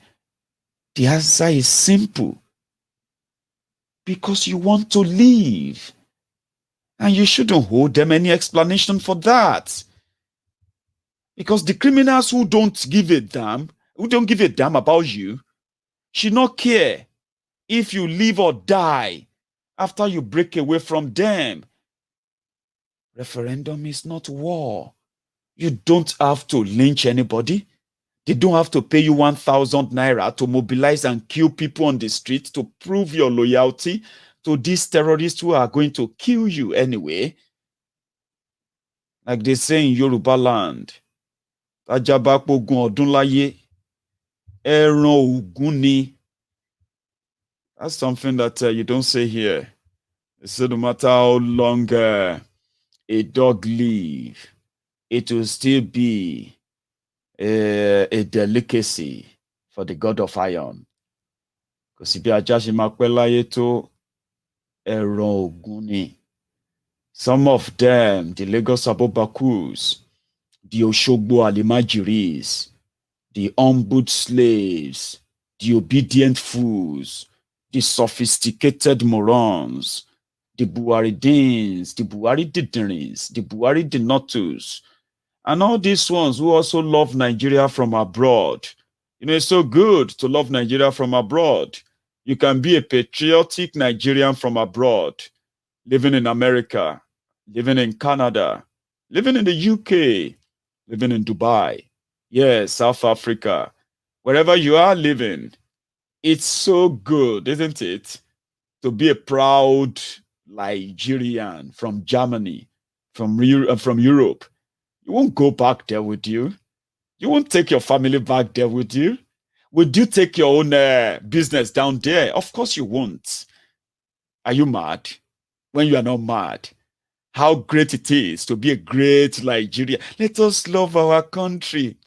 The answer is simple. Because you want to leave. And you shouldn't hold them any explanation for that. Because the criminals who don't give a damn, about you, should not care if you live or die after you break away from them. Referendum is not war. You don't have to lynch anybody. They don't have to pay you 1,000 naira to mobilize and kill people on the street to prove your loyalty to these terrorists who are going to kill you anyway. Like they say in Yoruba land, Ajabapogun Odunlaye, Ẹran Ògún ni. That's something that you don't say here. So no matter how long a dog live, it will still be a delicacy for the god of iron. Because if you are just to Ẹran Ògún ni. Some of them, the Lagos Abobakus, the Oshogbo Alimajiris, the humbled slaves, the obedient fools, the sophisticated morons, the Buharidins, the Buharididiris, the Buharidinotus, and all these ones who also love Nigeria from abroad. You know, it's so good to love Nigeria from abroad. You can be a patriotic Nigerian from abroad, living in America, living in Canada, living in the UK, living in Dubai, yes, South Africa, wherever you are living. It's so good, isn't it, to be a proud Nigerian from Germany, from Europe. You won't go back there with you. You won't take your family back there with you. Would you take your own business down there? Of course you won't. Are you mad? When you are not mad, how great it is to be a great Nigeria. Let us love our country.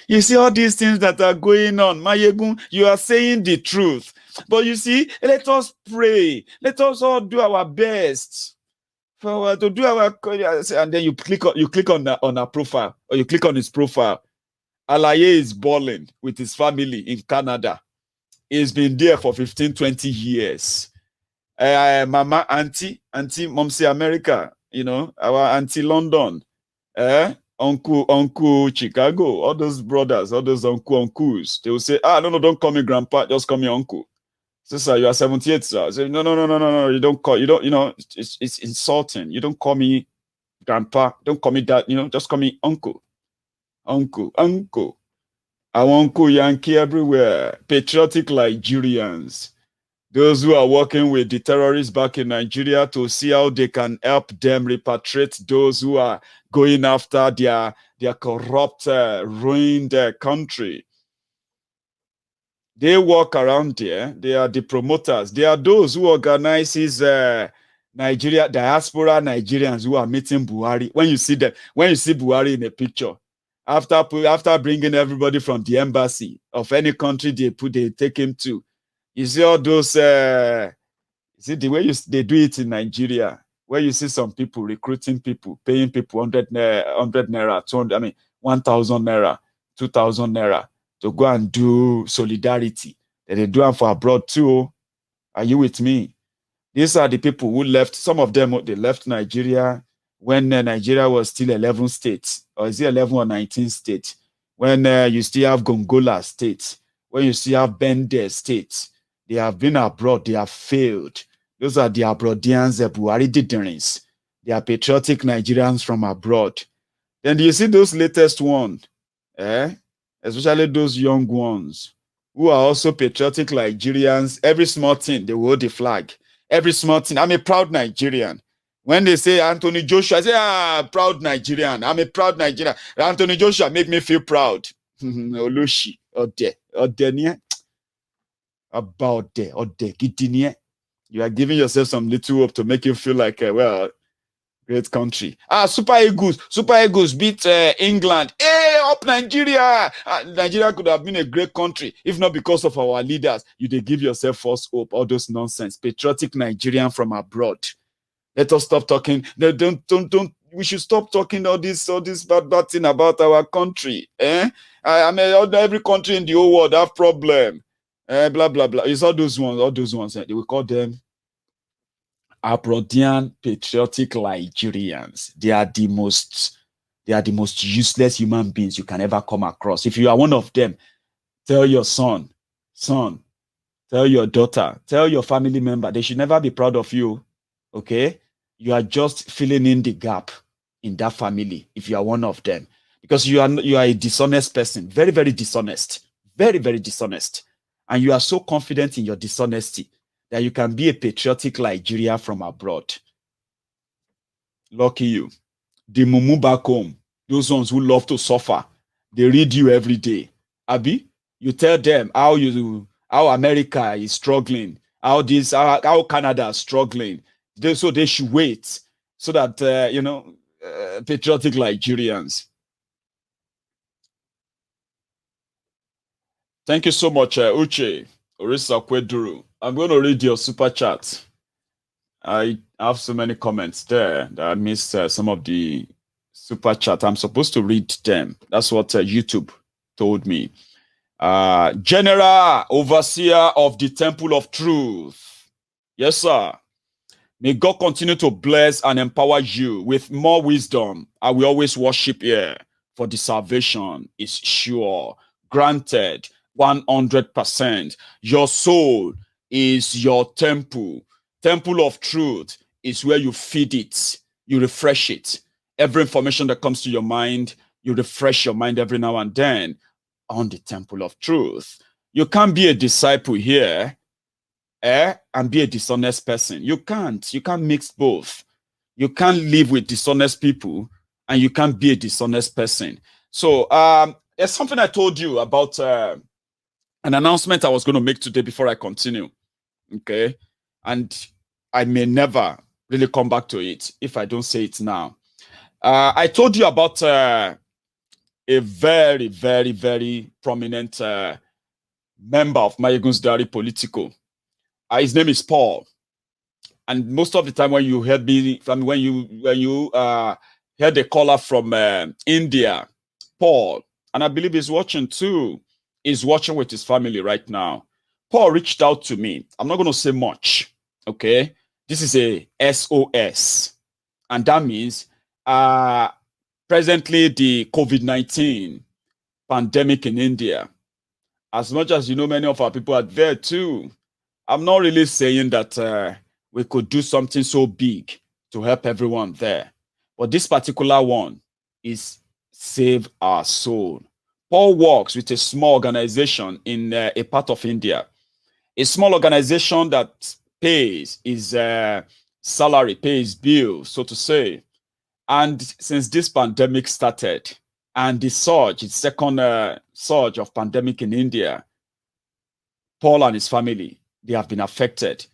You see all these things that are going on. Maiyegun, you are saying the truth. But you see, let us pray. Let us all do our best to do our, and then you click on our profile, or you click on his profile. Alaye is balling with his family in Canada. He's been there for 15, 20 years. Mama, auntie, Momsy America, you know, our auntie London, uncle Chicago, all those brothers, all those uncles, they will say, no, don't call me grandpa, just call me uncle. Sister, you are 78, sir. I say, no, you don't, you know, it's insulting. You don't call me grandpa, don't call me that, you know, just call me uncle. Uncle. Our uncle Yankee everywhere, patriotic Nigerians. those who are working with the terrorists back in Nigeria to see how they can help them repatriate those who are going after their corrupt, ruined country. They walk around there. They are the promoters. They are those who organizes Nigeria, diaspora Nigerians who are meeting Buhari. When you see them, when you see Buhari in a picture, after bringing everybody from the embassy of any country they take him to, you see all those, see the way they do it in Nigeria, where you see some people recruiting people, paying people 100 naira, 200, 1,000 naira, 2,000 naira to go and do solidarity. That they do them for abroad too. Are you with me? These are the people who left. Some of them, they left Nigeria when Nigeria was still 11 states, or is it 11 or 19 states? When you still have Gongola states, when you still have Bende states. They have been abroad, they have failed. Those are the Abroadians, the Buhari Diderins. They are patriotic Nigerians from abroad. Then do you see those latest ones? Especially those young ones who are also patriotic Nigerians. Every small thing, they will hold the flag. Every small thing. I'm a proud Nigerian. When they say Anthony Joshua, I say, proud Nigerian. I'm a proud Nigerian. Anthony Joshua make me feel proud. Olushi, Ode, about there, you are giving yourself some little hope to make you feel like, well, great country. Super Eagles beat England. Hey, up Nigeria. Nigeria could have been a great country if not because of our leaders. You they give yourself false hope. All those nonsense. Patriotic Nigerian from abroad. Let us stop talking. Don't. We should stop talking all this bad thing about our country. Every country in the whole world have problem. Blah blah blah. It's all those ones. They will call them Abroadian patriotic Nigerians. They are the most useless human beings you can ever come across. If you are one of them, tell your son, tell your daughter, tell your family member. They should never be proud of you. Okay, you are just filling in the gap in that family. If you are one of them, because you are a dishonest person, very very dishonest, very very dishonest. And you are so confident in your dishonesty that you can be a patriotic Nigeria from abroad. Lucky you. The mumu back home, those ones who love to suffer, they read you every day. Abi, you tell them how America is struggling, how Canada is struggling. So they should wait so that, patriotic Nigerians. Thank you so much, Uche, Orisa Kweduru. I'm going to read your super chat. I have so many comments there that I missed some of the super chat. I'm supposed to read them. That's what YouTube told me. General Overseer of the Temple of Truth. Yes, sir. May God continue to bless and empower you with more wisdom. I will always worship here, for the salvation is sure, granted 100%. Your soul is your temple. Temple of truth is where you feed it, you refresh it. Every information that comes to your mind, you refresh your mind every now and then on the temple of truth. You can't be a disciple here and be a dishonest person. You can't mix both. You can't live with dishonest people and you can't be a dishonest person. So there's something I told you about an announcement I was going to make today before I continue. Okay. And I may never really come back to it if I don't say it now. I told you about a very, very, very prominent member of Maiyegun's diary, Politico. His name is Paul. And most of the time when you heard me, when you heard a caller from India, Paul, and I believe he's watching too, is watching with his family right now. Paul reached out to me. I'm not going to say much, okay? This is a SOS. And that means presently the COVID-19 pandemic in India, as much as you know, many of our people are there too. I'm not really saying that we could do something so big to help everyone there. But this particular one is Save Our Soul. Paul works with a small organization in a part of India. A small organization that pays his salary, pays bills, so to say. And since this pandemic started, and the surge, its second surge of pandemic in India, Paul and his family, they have been affected.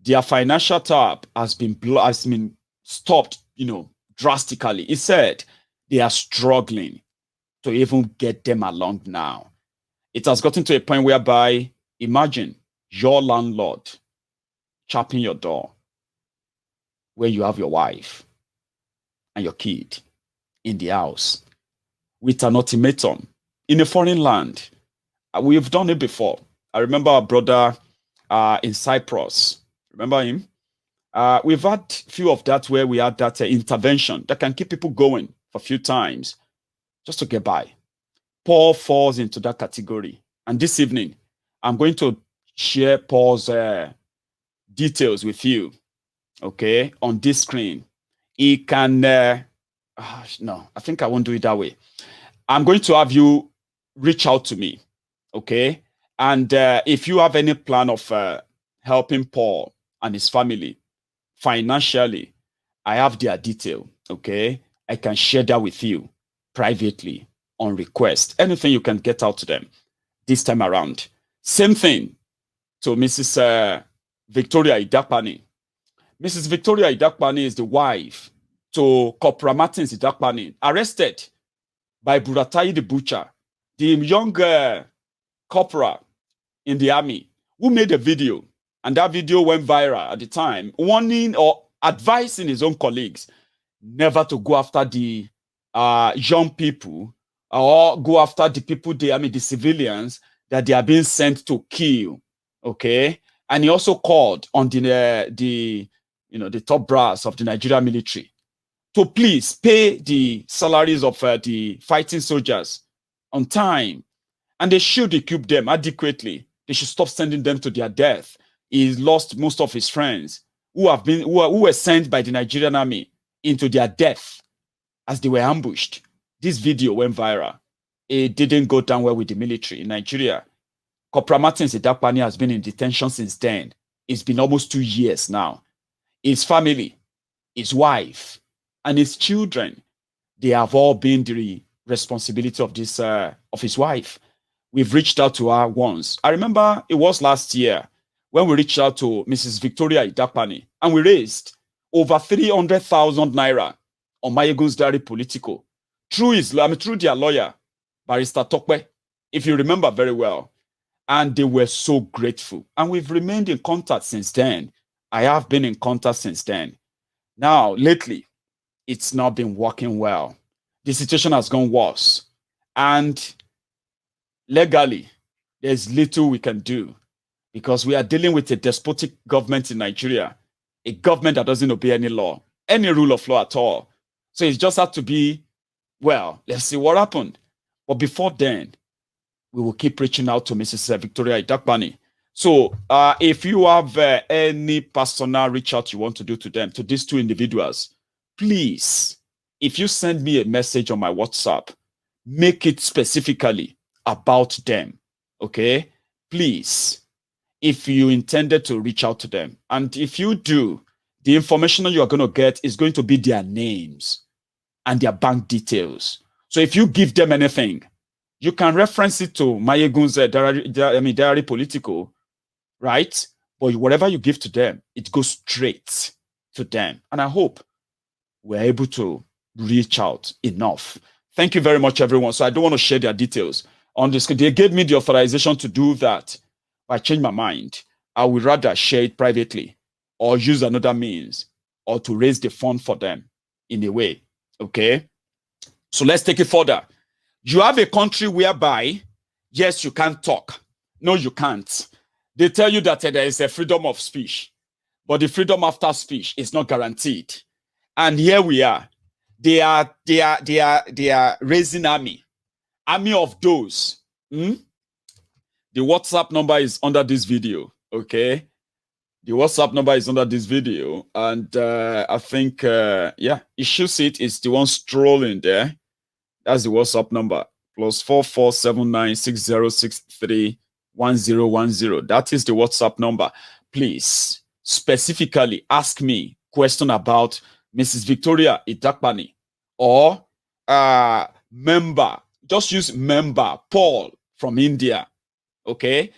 Their financial tap has been stopped, drastically. He said they are struggling to even get them along now. It has gotten to a point whereby, imagine your landlord chapping your door where you have your wife and your kid in the house with an ultimatum in a foreign land. We've done it before. I remember our brother in Cyprus. Remember him? We've had a few of that where we had that intervention that can keep people going for a few times just to get by. Paul falls into that category. And this evening, I'm going to share Paul's details with you, okay, on this screen. He can, no, I think I won't do it that way. I'm going to have you reach out to me, okay? And if you have any plan of helping Paul and his family financially, I have their detail, okay? I can share that with you privately on request. Anything you can get out to them this time around. Same thing to Mrs. Victoria Idakpani. Mrs. Victoria Idakpani is the wife to Corporal Martins Idakpani, arrested by Buratai the butcher, the young corporal in the army who made a video, and that video went viral at the time, warning or advising his own colleagues never to go after the young people or go after the people, the civilians that they are being sent to kill, okay? And he also called on the top brass of the Nigerian military to please pay the salaries of the fighting soldiers on time, and they should equip them adequately. They should stop sending them to their death. He lost most of his friends who were sent by the Nigerian army into their death as they were ambushed. This video went viral. It didn't go down well with the military in Nigeria. Corporal Martins Idakpani has been in detention since then. It's been almost 2 years now. His family, his wife, and his children, they have all been the responsibility of this of his wife. We've reached out to her once. I remember it was last year when we reached out to Mrs. Victoria Idakpani, and we raised over 300,000 naira on Maiyegun's diary Politico through their lawyer, Barrister Tokwe, if you remember very well. And they were so grateful. And we've remained in contact since then. I have been in contact since then. Now, lately, it's not been working well. The situation has gone worse. And legally, there's little we can do because we are dealing with a despotic government in Nigeria, a government that doesn't obey any law, any rule of law at all. So it just had to be, well, let's see what happened. But before then, we will keep reaching out to Mrs. Victoria Idakpani. So if you have any personal reach out you want to do to them, to these two individuals, please, if you send me a message on my WhatsApp, make it specifically about them, okay? Please, if you intended to reach out to them. And if you do, the information you are going to get is going to be their names and their bank details. So if you give them anything, you can reference it to Maiyegun's diary Politico, right? But whatever you give to them, it goes straight to them. And I hope we're able to reach out enough. Thank you very much, everyone. So I don't want to share their details on this. They gave me the authorization to do that. I changed my mind. I would rather share it privately or use another means or to raise the fund for them in a way. Okay? So let's take it further. You have a country whereby, yes, you can't talk. No, you can't. They tell you that there is a freedom of speech, but the freedom after speech is not guaranteed. And here we are. They are raising army of those. The WhatsApp number is under this video. Okay, the WhatsApp number is under this video, and I think yeah, you should see it. It's the one strolling there. That's the WhatsApp number, +44796063 1010. That is the WhatsApp number. Please specifically ask me question about Mrs. Victoria Itakpani or member. Just use member Paul from India. Okay,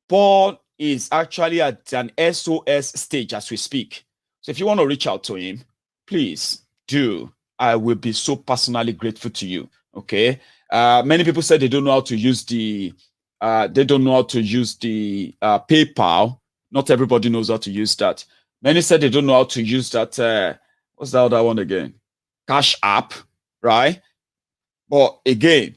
Paul is actually at an SOS stage as we speak. So if you want to reach out to him, please do. I will be so personally grateful to you. Okay. Many people said they don't know how to use the PayPal. Not everybody knows how to use that. Many said they don't know how to use that. What's the other one again? Cash App, right? But again,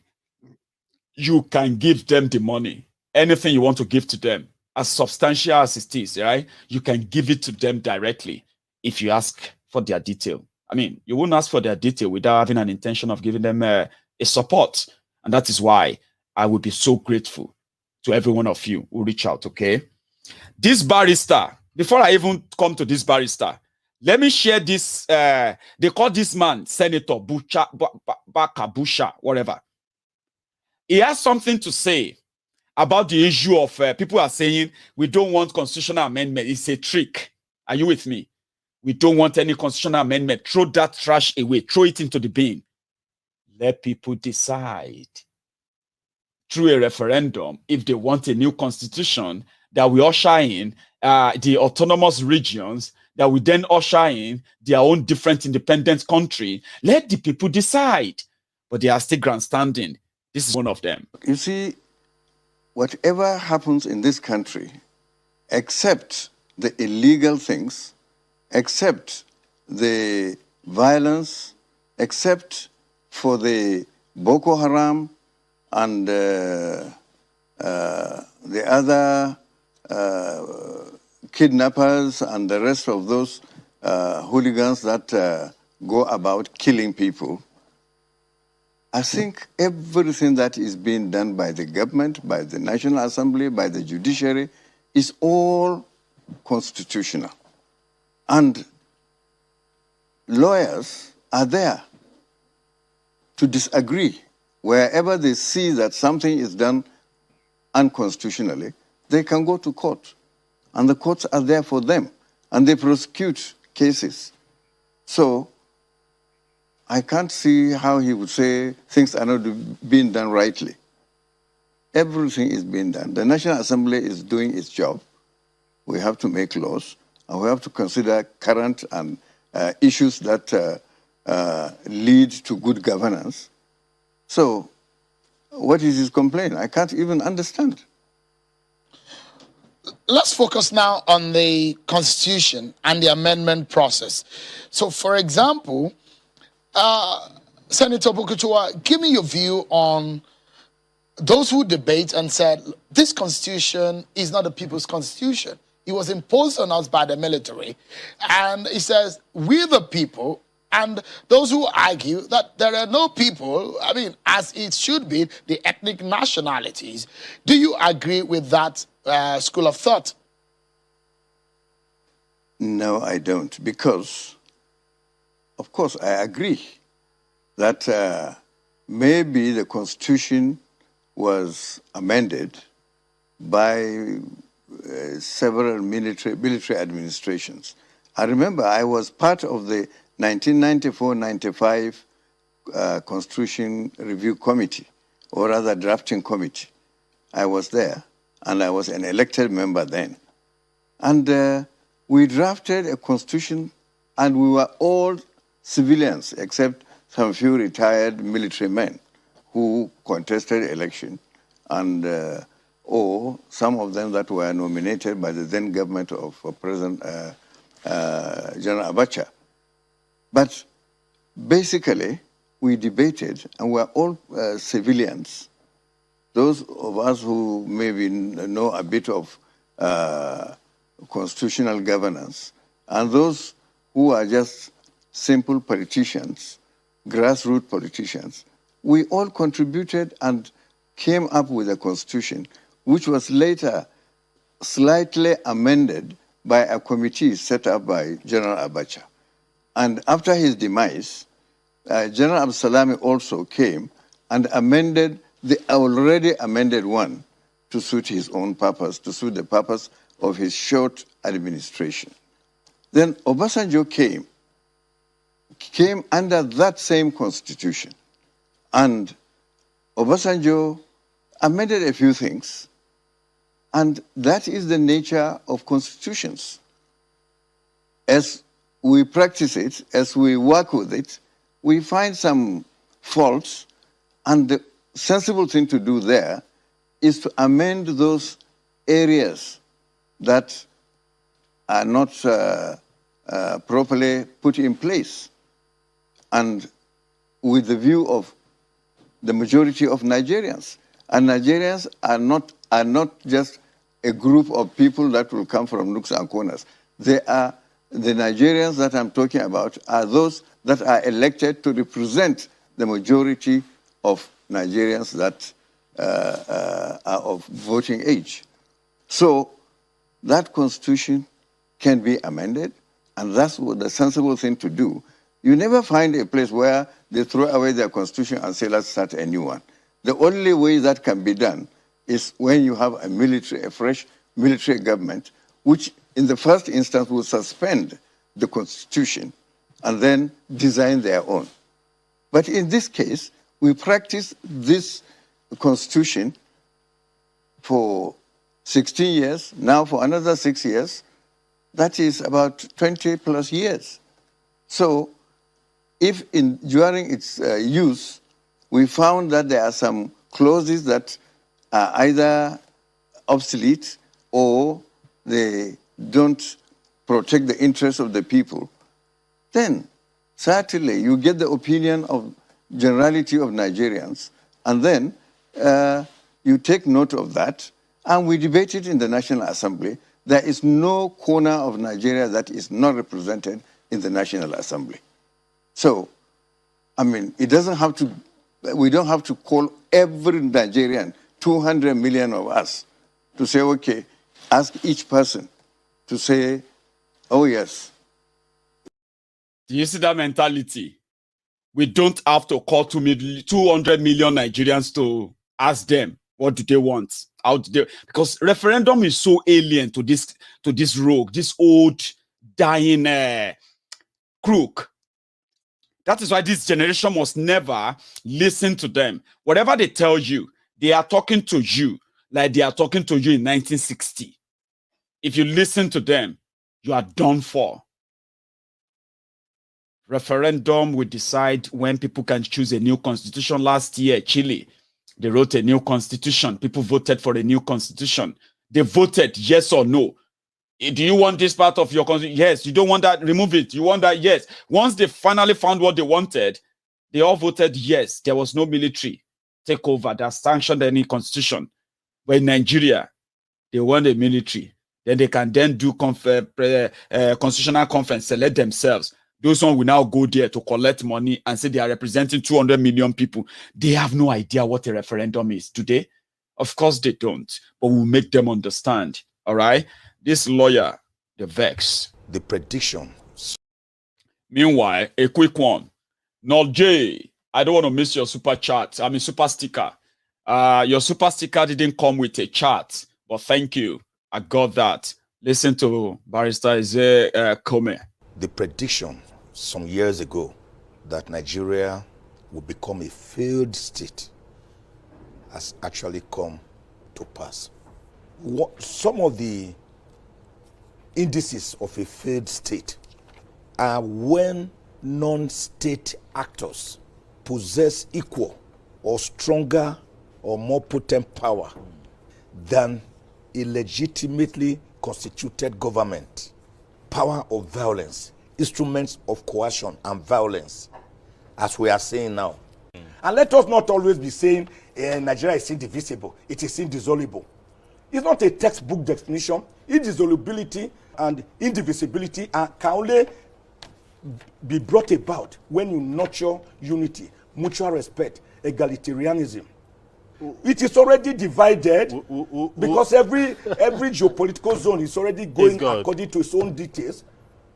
you can give them the money. Anything you want to give to them, as substantial as it is, right? You can give it to them directly if you ask for their detail. I mean, you wouldn't ask for their detail without having an intention of giving them a support. And that is why I would be so grateful to every one of you who reach out, okay? This barrister, before I even come to this barrister, let me share this. They call this man Senator Bakabusha, whatever. He has something to say about the issue of people are saying we don't want constitutional amendment. It's a trick. Are you with me? We don't want any constitutional amendment. Throw that trash away. Throw it into the bin. Let people decide through a referendum if they want a new constitution that will usher in the autonomous regions, that will then usher in their own different independent country. Let the people decide. But they are still grandstanding. This is one of them. You see, whatever happens in this country, except the illegal things, except the violence, except for the Boko Haram and the other kidnappers and the rest of those hooligans that go about killing people, I think everything that is being done by the government, by the National Assembly, by the judiciary, is all constitutional. And lawyers are there to disagree. Wherever they see that something is done unconstitutionally, they can go to court. And the courts are there for them. And they prosecute cases. So I can't see how he would say things are not being done rightly. Everything is being done. The National Assembly is doing its job. We have to make laws, and we have to consider current and issues that lead to good governance. So what is his complaint? I can't even understand. Let's focus now on the Constitution and the amendment process. So, for example, Senator Bukutua, give me your view on those who debate and said, this constitution is not the people's constitution. It was imposed on us by the military. And he says, we the people, and those who argue that there are no people, I mean, as it should be, the ethnic nationalities. Do you agree with that school of thought? No, I don't, because, of course, I agree that maybe the Constitution was amended by several military administrations. I remember I was part of the 1994-95 Constitution Review Committee, or rather drafting committee. I was there, and I was an elected member then. And we drafted a constitution, and we were all civilians, except some few retired military men who contested election, and or some of them that were nominated by the then government of President General Abacha. But basically, we debated, and we're all civilians. Those of us who maybe know a bit of constitutional governance, and those who are just simple politicians, grassroots politicians, we all contributed and came up with a constitution, which was later slightly amended by a committee set up by General Abacha. And after his demise, General Absalami also came and amended the already amended one to suit his own purpose, to suit the purpose of his short administration. Then Obasanjo came under that same constitution. And Obasanjo amended a few things. And that is the nature of constitutions. As we practice it, as we work with it, we find some faults, and the sensible thing to do there is to amend those areas that are not properly put in place, and with the view of the majority of Nigerians. And Nigerians are not just a group of people that will come from nooks and corners. They are the Nigerians that I'm talking about are those that are elected to represent the majority of Nigerians that are of voting age. So that constitution can be amended, and that's what the sensible thing to do. You never find a place where they throw away their constitution and say, let's start a new one. The only way that can be done is when you have a fresh military government, which in the first instance will suspend the constitution and then design their own. But in this case, we practice this constitution for 16 years, now for another 6 years. That is about 20 plus years. So if during its use, we found that there are some clauses that are either obsolete or they don't protect the interests of the people, then certainly you get the opinion of generality of Nigerians, and then you take note of that, and we debate it in the National Assembly. There is no corner of Nigeria that is not represented in the National Assembly. So, I mean, we don't have to call every Nigerian, 200 million of us, to say, okay, ask each person to say, oh yes. Do you see that mentality? We don't have to call 200 million Nigerians to ask them what do they want. How do they, because referendum is so alien to this rogue, this old dying crook. That is why this generation must never listen to them. Whatever they tell you, they are talking to you like they are talking to you in 1960. If you listen to them, you are done for. Referendum will decide when people can choose a new constitution. Last year, Chile, they wrote a new constitution. People voted for a new constitution. They voted yes or no. Do you want this part of your constitution? Yes. You don't want that? Remove it. You want that? Yes. Once they finally found what they wanted, they all voted yes. There was no military takeover that sanctioned any constitution. But in Nigeria, they want a military. Then they can then do constitutional conference, select themselves. Those ones will now go there to collect money and say they are representing 200 million people. They have no idea what a referendum is today. Of course they don't, but we'll make them understand. All right? This lawyer, the vex. The prediction. Meanwhile, a quick one. Not Jay, I don't want to miss your super chat. I mean, super sticker. Your super sticker didn't come with a chat, but thank you. I got that. Listen to Barrister Isaiah Kome. The prediction some years ago that Nigeria would become a failed state has actually come to pass. Some of the indices of a failed state are when non-state actors possess equal or stronger or more potent power than a legitimately constituted government. Power of violence, instruments of coercion and violence, as we are saying now. And let us not always be saying Nigeria is indivisible, it is indissoluble. It's not a textbook definition. Indissolubility and indivisibility can only be brought about when you nurture unity, mutual respect, egalitarianism. It is already divided because every geopolitical zone is already going according to its own details.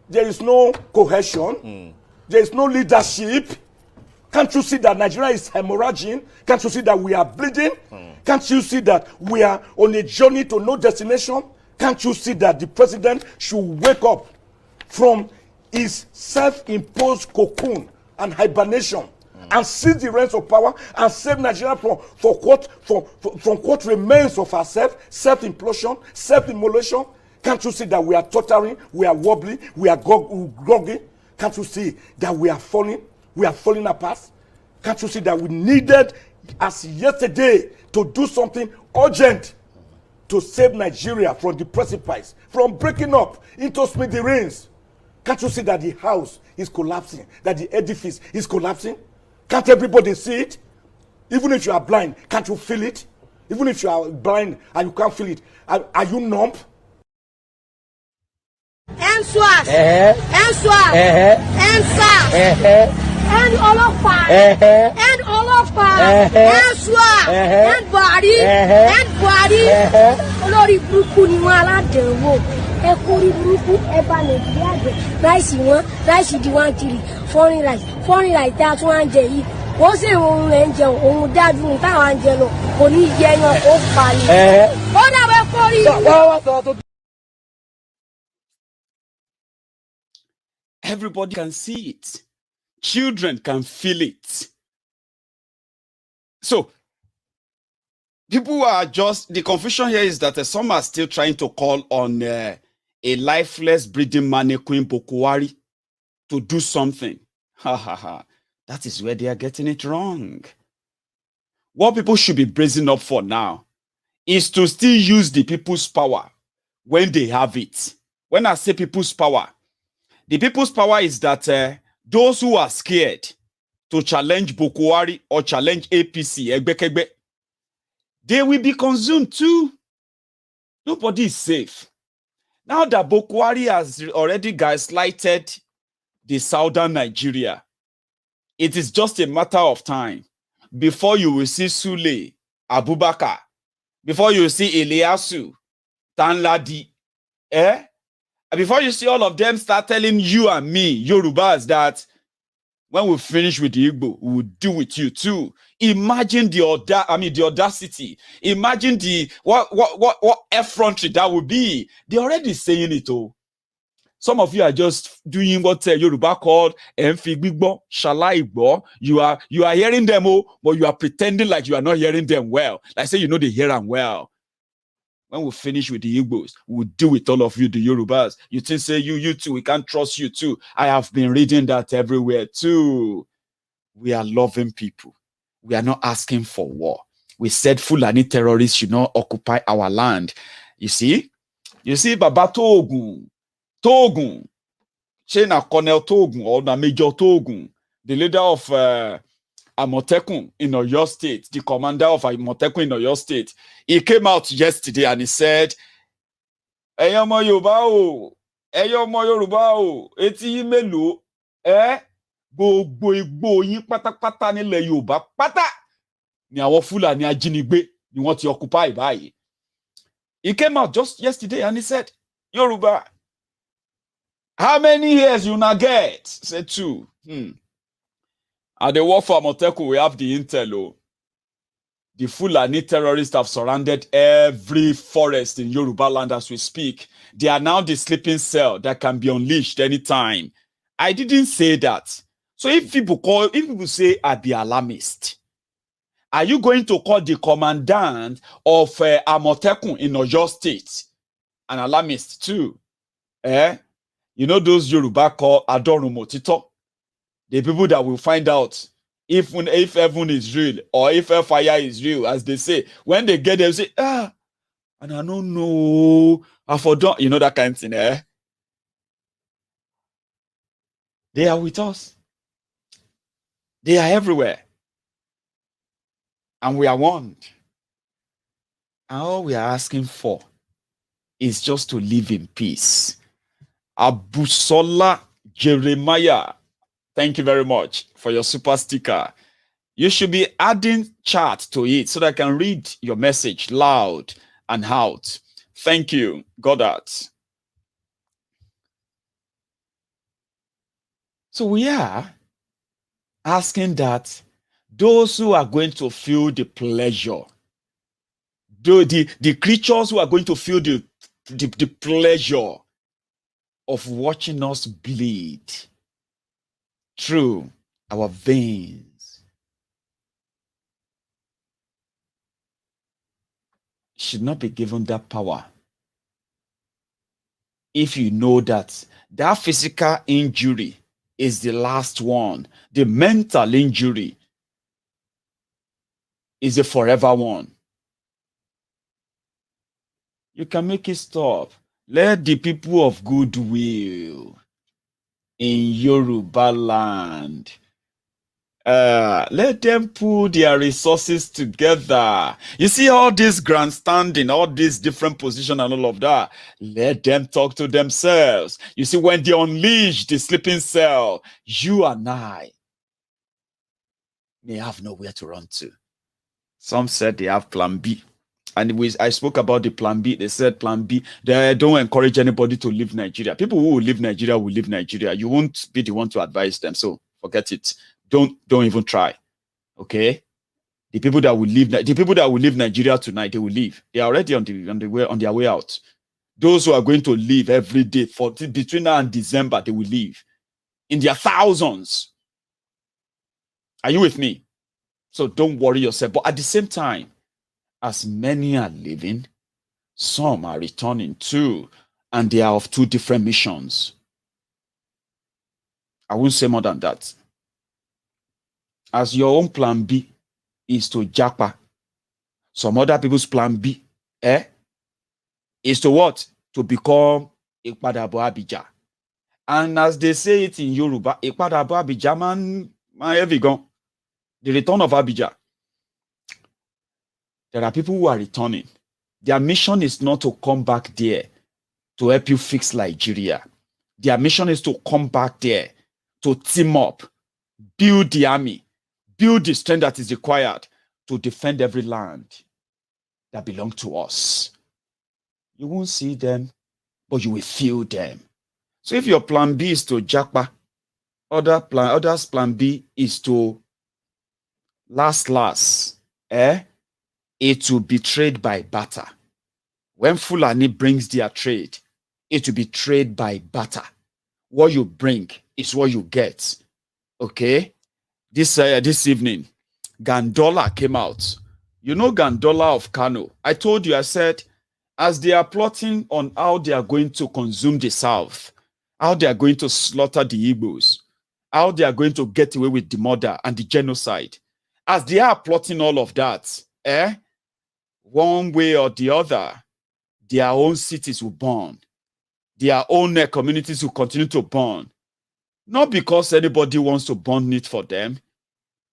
There is no cohesion. There is no leadership. Can't you see that Nigeria is hemorrhaging? Can't you see that we are bleeding? Can't you see that we are on a journey to no destination? Can't you see that the president should wake up from his self-imposed cocoon and hibernation and seize the reins of power and save Nigeria from what remains of ourselves, self-implosion, self-immolation? Can't you see that we are tottering, we are wobbly, we are groggy? Can't you see that we are falling apart? Can't you see that we needed, as yesterday, to do something urgent to save Nigeria from the precipice, from breaking up into smithereens? Can't you see that the house is collapsing, that the edifice is collapsing? Can't everybody see it? Even if you are blind, can't you feel it? Even if you are blind and you can't feel it, are you numb? Answers. Answers. Answers. And all of us. And all of us. Answers. And body. And body. Olórí burúkú ni wọ́n aládẹ̀wò. Ẹ kórìí burúkú ẹ bá Nàìjíríà jẹ́. Ráìsì wọn, ráìsì di 1-3. Foreign rice tá a tún wá ń jẹ yìí. Ó sì ohun rẹ̀ ń jẹun, ohun dájú táwọn ń jẹ lọ. Kò ní yẹ yan, ó palẹ̀. Ó dàbẹ̀ kórìí. Everybody can see it. Children can feel it. So, people are just, the confusion here is that some are still trying to call on a lifeless breathing mannequin Bokuwari to do something. Ha ha ha. That is where they are getting it wrong. What people should be bracing up for now is to still use the people's power when they have it. When I say people's power, the people's power is that those who are scared to challenge Bokuwari or challenge APC, Egbekegbe, they will be consumed too. Nobody is safe. Now that Bokuwari has already gaslighted the southern Nigeria, it is just a matter of time before you will see Sule, Abubakar, before you will see Eliasu, Tanladi, before you see all of them start telling you and me, Yorubas, that when we finish with the Igbo, we will do with you too. Imagine the audacity. Imagine the what effrontery that would be. They're already saying it all. Some of you are just doing what Yoruba called Enfigbo, Shalaibo. You are hearing them all, but you are pretending like you are not hearing them well. Like say you know they hear them well. When we finish with the Igbos, we'll deal with all of you, the Yorubas. You think, say, you too, we can't trust you too. I have been reading that everywhere too. We are loving people. We are not asking for war. We said Fulani terrorists should not occupy our land. You see, Baba Togun, Chena Colonel Togun, or the Major Togun, the leader of Amotekun in Oyo State, the commander of Amotekun in Oyo State, he came out yesterday and he said, Eyomo Yoruba o, eti melo, gbogbo Igbo yin pátápátá nílẹ̀ Yorùbá pátá ni àwọn Fúlàní ajínigbé ni wọ́n ti occupy báyìí. He came out just yesterday and he said, Yoruba, how many years you not get? Said 2. At the war for Amotekun, we have the intel. The Fulani terrorists have surrounded every forest in Yoruba land as we speak. They are now the sleeping cell that can be unleashed anytime. I didn't say that. So if people say I'd be alarmist, are you going to call the commandant of Amotekun in Oyo State an alarmist too? You know those Yoruba call Adorumotito? The people that will find out if heaven is real or if fire is real, as they say. When they get there, they say, and I don't know. I forgot. You know that kind of thing, They are with us. They are everywhere. And we are warned. And all we are asking for is just to live in peace. Abusola Jeremiah, thank you very much for your super sticker. You should be adding chat to it so that I can read your message loud and out. Thank you, Goddard. So we are asking that those who are going to feel the pleasure, the creatures who are going to feel the pleasure of watching us bleed through our veins should not be given that power. If you know that that physical injury is the last one, the mental injury is a forever one, you can make it stop. Let the people of goodwill in Yoruba land, let them pull their resources together. You see all this grandstanding, all these different positions and all of that. Let them talk to themselves. You see, when they unleash the sleeping cell, you and I may have nowhere to run to. Some said they have plan B. And I spoke about the plan B. They said plan B, they don't encourage anybody to leave Nigeria. People who will leave Nigeria will leave Nigeria. You won't be the one to advise them. So forget it. Don't even try. Okay? The people that will leave Nigeria tonight, they will leave. They are already on their way out. Those who are going to leave every day between now and December, they will leave in their thousands. Are you with me? So don't worry yourself. But at the same time, as many are leaving, some are returning too, and they are of two different missions. I won't say more than that. As your own plan B is to japa, some other people's plan B is to what? To become Ipadabo Abija. And as they say it in Yoruba, Ipadabo Abija man evigon. The return of Abija. There are people who are returning. Their mission is not to come back there to help you fix Nigeria. Their mission is to come back there to team up, build the army, build the strength that is required to defend every land that belongs to us. You won't see them, but you will feel them. So if your plan B is to japa, others' plan B is to last, it will be trade by barter. When Fulani brings their trade, it will be trade by barter. What you bring is what you get. Okay? This evening, Gandola came out. You know Gandola of Kano. I told you, I said, as they are plotting on how they are going to consume the South, how they are going to slaughter the Igbos, how they are going to get away with the murder and the genocide, as they are plotting all of that, one way or the other, their own cities will burn. Their own communities will continue to burn. Not because anybody wants to burn it for them.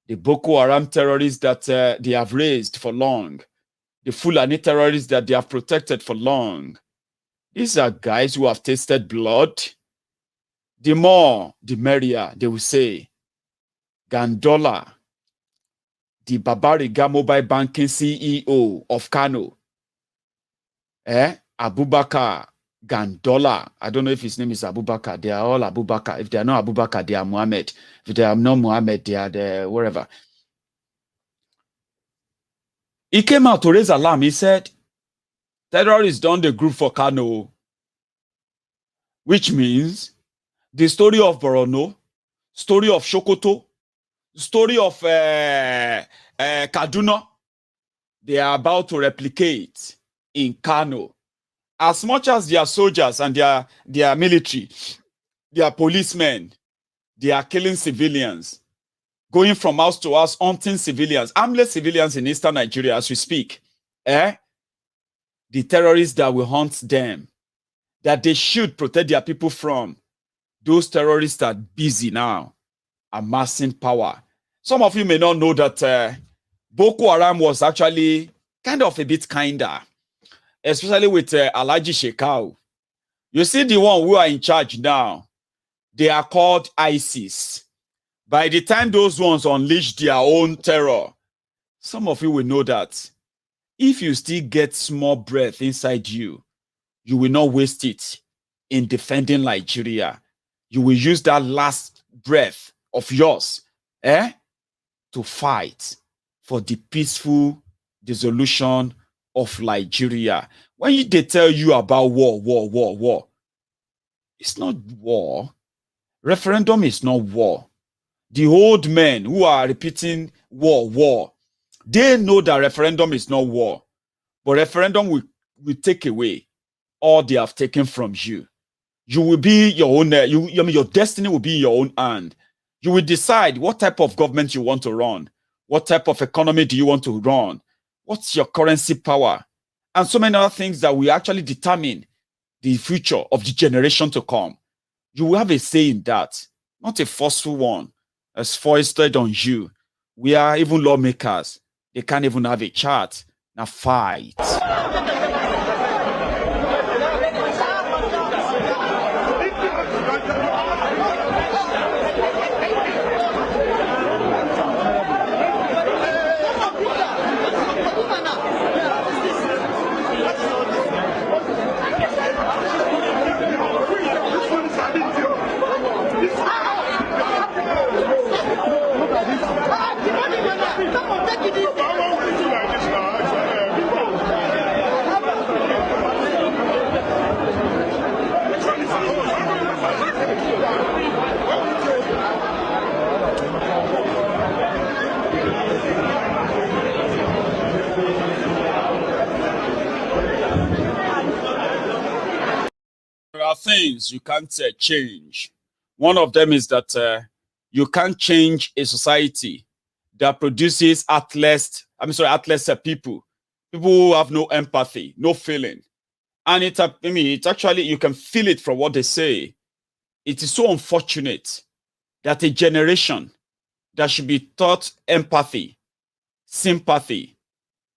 The Boko Haram terrorists that they have raised for long. The Fulani terrorists that they have protected for long. These are guys who have tasted blood. The more, the merrier, they will say. Gandola, the Babariga mobile banking CEO of Kano, Abubakar Gandola. I don't know if his name is Abubakar. They are all Abubakar. If they are not Abubakar, they are Muhammad. If they are not Muhammad, they are the wherever. He came out to raise alarm. He said, terrorists done the group for Kano, which means the story of Borno, story of Sokoto, story of Kaduna, they are about to replicate in Kano. As much as their soldiers and their military, their policemen, they are killing civilians, going from house to house, hunting civilians, armless civilians in eastern Nigeria as we speak. The terrorists that will hunt them, that they should protect their people from, those terrorists are busy now, amassing power. Some of you may not know that Boko Haram was actually kind of a bit kinder, especially with Alhaji Shekau. You see the one who are in charge now, they are called ISIS. By the time those ones unleash their own terror, some of you will know that if you still get small breath inside you, you will not waste it in defending Nigeria. You will use that last breath of yours to fight for the peaceful dissolution of Nigeria. When they tell you about war, it's not war. Referendum is not war. The old men who are repeating war, they know that referendum is not war. But referendum will take away all they have taken from you. You will be your own, your destiny will be in your own hand. You will decide what type of government you want to run. What type of economy do you want to run? What's your currency power? And so many other things that will actually determine the future of the generation to come. You will have a say in that, not a forceful one, as foisted on you. We are even lawmakers. They can't even have a chat. Now fight. There are things you can't change. One of them is that you can't change a society that produces athletes people who have no empathy, no feeling. And it's actually, you can feel it from what they say. It is so unfortunate that a generation that should be taught empathy, sympathy,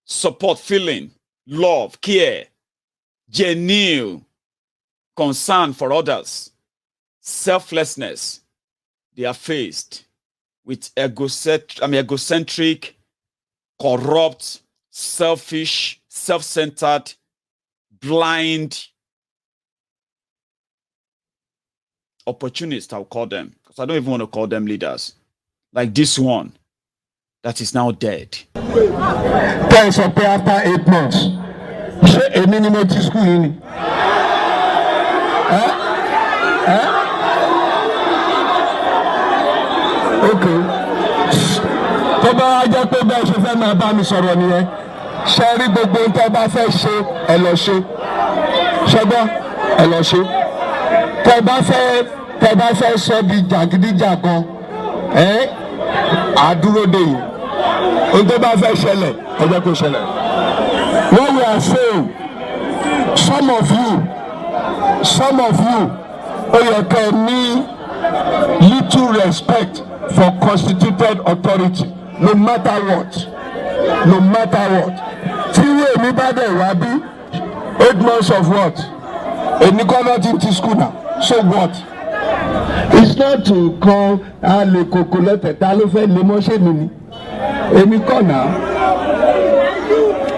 support, feeling, love, care, genuine concern for others, selflessness, they are faced with egocentric, corrupt, selfish, self-centered, blind opportunists, I'll call them, because I don't even want to call them leaders, like this one that is now dead. Thanks for after 8 months. A minimum school. Okay. Tó bá jẹ́ pé bẹ́ẹ̀ ṣe fẹ́ máa bá mi sọ̀rọ̀ nìyẹn. Ṣé rí gbogbo ohun tó bá fẹ́ ṣe ẹ lọ ṣe. Ṣẹ́gbọ́n ẹ lọ ṣe. Tẹ́ bá fẹ́ sọ di jàgídíjàgan àdúró dè yìí. Ohun tó bá fẹ́ ṣẹlẹ̀ ẹ jẹ́ kó ṣẹlẹ̀. What we are saying, some of you, you can need little respect for constituted authority, no matter what. Till anybody rabi 8 months of what? And you cannot into school now. So what? It's not to call le kokolote talofe le mo se mini. Emi ko na.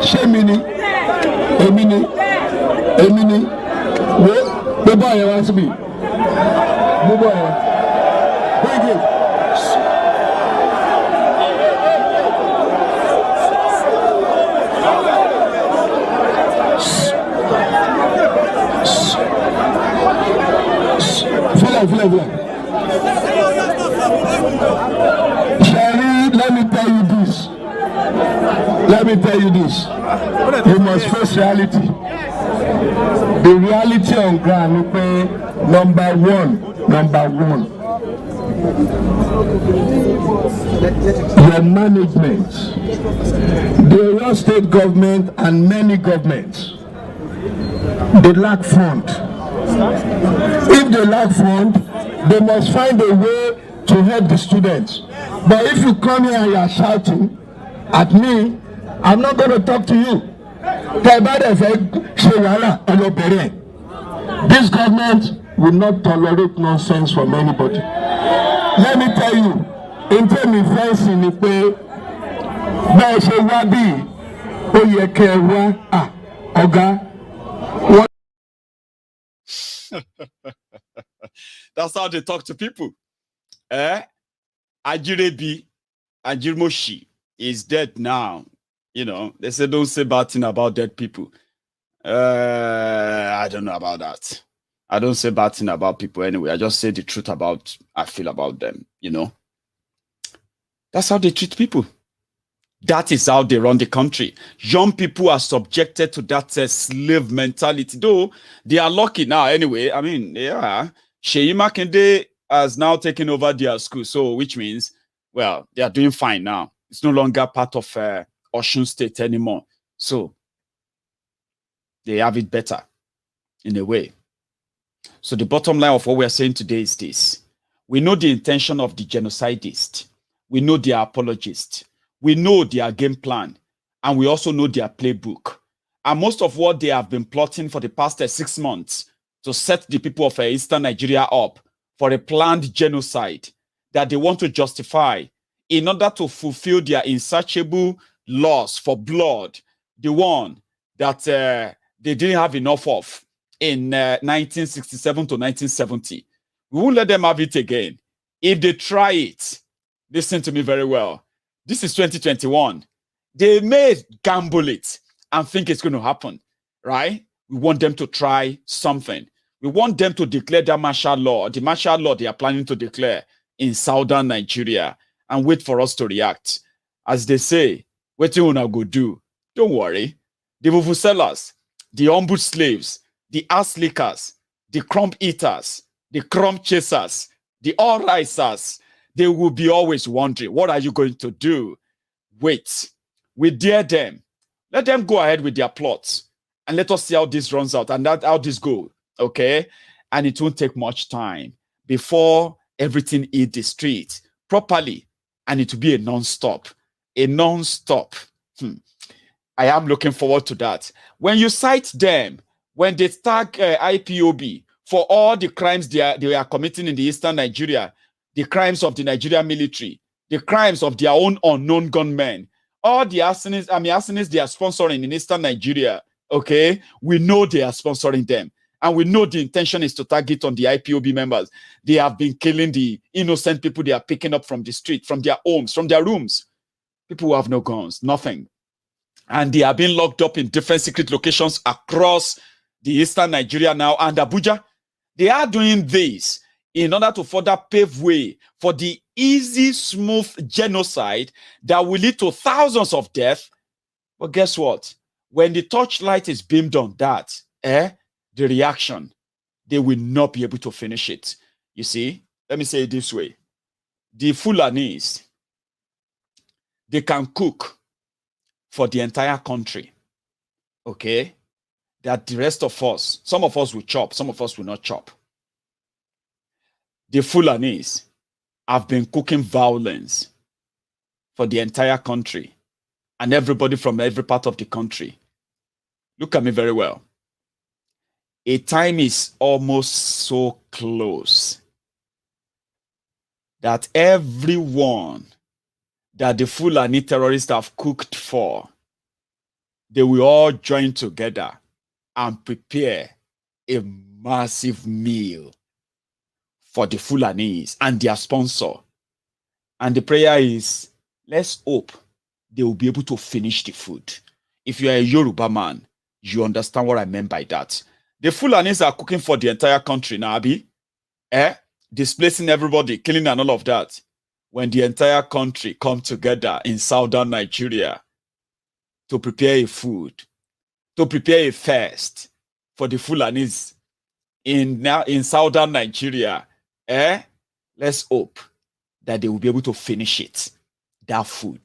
Se mini. Emini. Wo the boy wants me. The boy. Bring it. Feel like. Sherry, let me tell you this. You must face reality. The reality on ground, number one. Your management, the Oyo state government and many governments, they lack fund. If they lack fund, they must find a way to help the students. But if you come here and you are shouting at me, I'm not going to talk to you. This government will not tolerate nonsense from anybody. Let me tell you, in terms of fencing, that's how they talk to people. Ajirebi, Ajirmoshi is dead now. You know, they say don't say bad thing about dead people. I don't know about that. I don't say bad thing about people anyway. I just say the truth about I feel about them, you know. That's how they treat people. That is how they run the country. Young people are subjected to that slave mentality. Though they are lucky now anyway. I mean, yeah. Sheyi Makinde has now taken over their school. So, which means, well, they are doing fine now. It's no longer part of Osun State anymore. So, they have it better in a way. So the bottom line of what we are saying today is this. We know the intention of the genocidists. We know their apologists. We know their game plan. And we also know their playbook. And most of what they have been plotting for the past 6 months to set the people of Eastern Nigeria up for a planned genocide that they want to justify in order to fulfill their insatiable lust for blood, the one that they didn't have enough of in 1967 to 1970. We won't let them have it again. If they try it, listen to me very well. This is 2021. They may gamble it and think it's going to happen, right? We want them to try something. We want them to declare that martial law, the martial law they are planning to declare in southern Nigeria, and wait for us to react. As they say, what you wanna go do? Don't worry. The vuvuzelas, the humble slaves, the ass lickers, the crumb eaters, the crumb chasers, the all risers, they will be always wondering, what are you going to do? Wait. We dare them. Let them go ahead with their plots. And let us see how this runs out and how this goes. Okay? And it won't take much time before everything hit the street properly. And it will be a non-stop. A non-stop. I am looking forward to that. When you cite them, when they tag IPOB for all the crimes they are committing in the Eastern Nigeria, the crimes of the Nigerian military, the crimes of their own unknown gunmen, all the arsonists they are sponsoring in Eastern Nigeria, okay, we know they are sponsoring them. And we know the intention is to target on the IPOB members. They have been killing the innocent people they are picking up from the street, from their homes, from their rooms. People who have no guns, nothing. And they are being locked up in different secret locations across the Eastern Nigeria now and Abuja. They are doing this in order to further pave way for the easy, smooth genocide that will lead to thousands of deaths. But guess what? When the torchlight is beamed on that, the reaction, they will not be able to finish it. You see, let me say it this way. The Fulanis, they can cook for the entire country, okay? That the rest of us, some of us will chop, some of us will not chop. The Fulanis have been cooking violence for the entire country and everybody from every part of the country. Look at me very well. A time is almost so close that everyone that the Fulani terrorists have cooked for, they will all join together and prepare a massive meal for the Fulanis and their sponsor. And the prayer is, let's hope they will be able to finish the food. If you are a Yoruba man, you understand what I meant by that. The Fulanis are cooking for the entire country now, Abi. Displacing everybody, killing and all of that. When the entire country come together in southern Nigeria to prepare a food, to prepare a fast for the Fulanis in southern Nigeria, let's hope that they will be able to finish it, that food.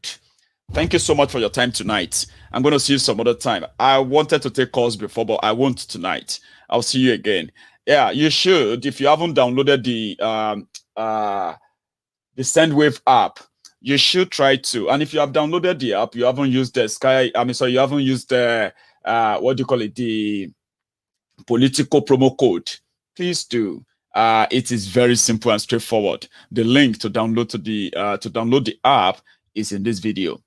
Thank you so much for your time tonight. I'm going to see you some other time. I wanted to take calls before, but I won't tonight. I'll see you again. Yeah, you should. If you haven't downloaded the Sendwave app, you should try to. And if you have downloaded the app, you haven't used the you haven't used the what do you call it, the Politico promo code, please do. It is very simple and straightforward. The link to download the app is in this video,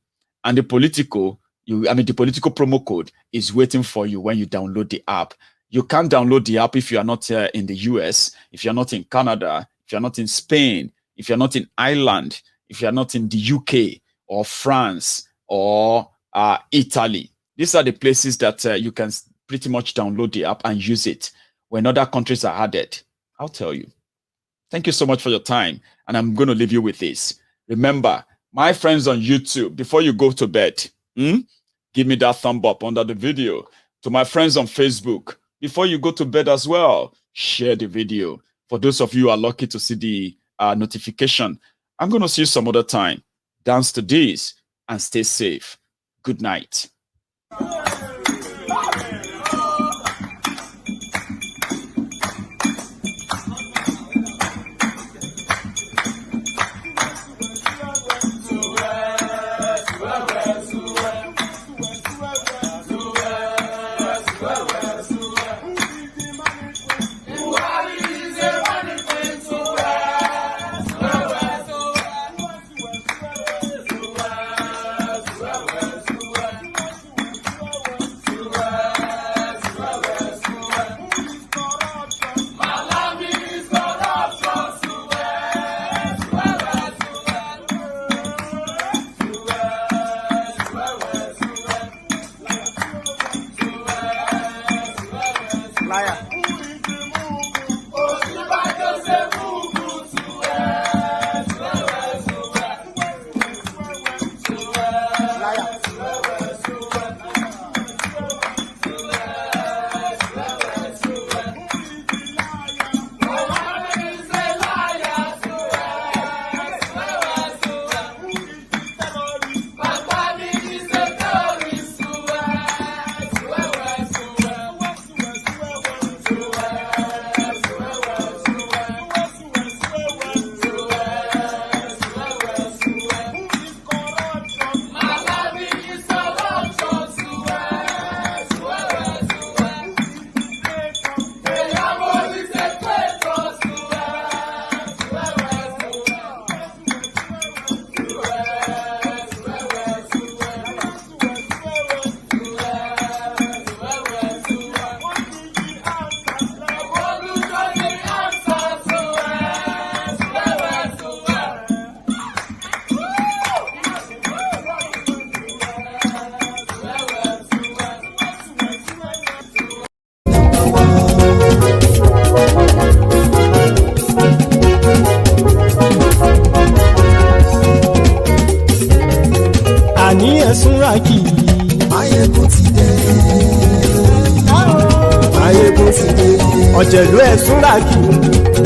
and the Politico promo code is waiting for you when you download the app. You can't download the app if you are not in the US, if you're not in Canada, if you're not in Spain, if you're not in Ireland, if you are not in the UK or France or Italy. These are the places that you can pretty much download the app and use it when other countries are added. I'll tell you. Thank you so much for your time. And I'm going to leave you with this. Remember, my friends on YouTube, before you go to bed, give me that thumb up under the video. To my friends on Facebook, before you go to bed as well, share the video. For those of you who are lucky to see the notification, I'm going to see you some other time. Dance to this and stay safe. Good night. Súnrakì. Maiyegun ti dé. Maiyegun ti dé. Ọ̀jẹ̀lú ẹ̀ Súnrakì.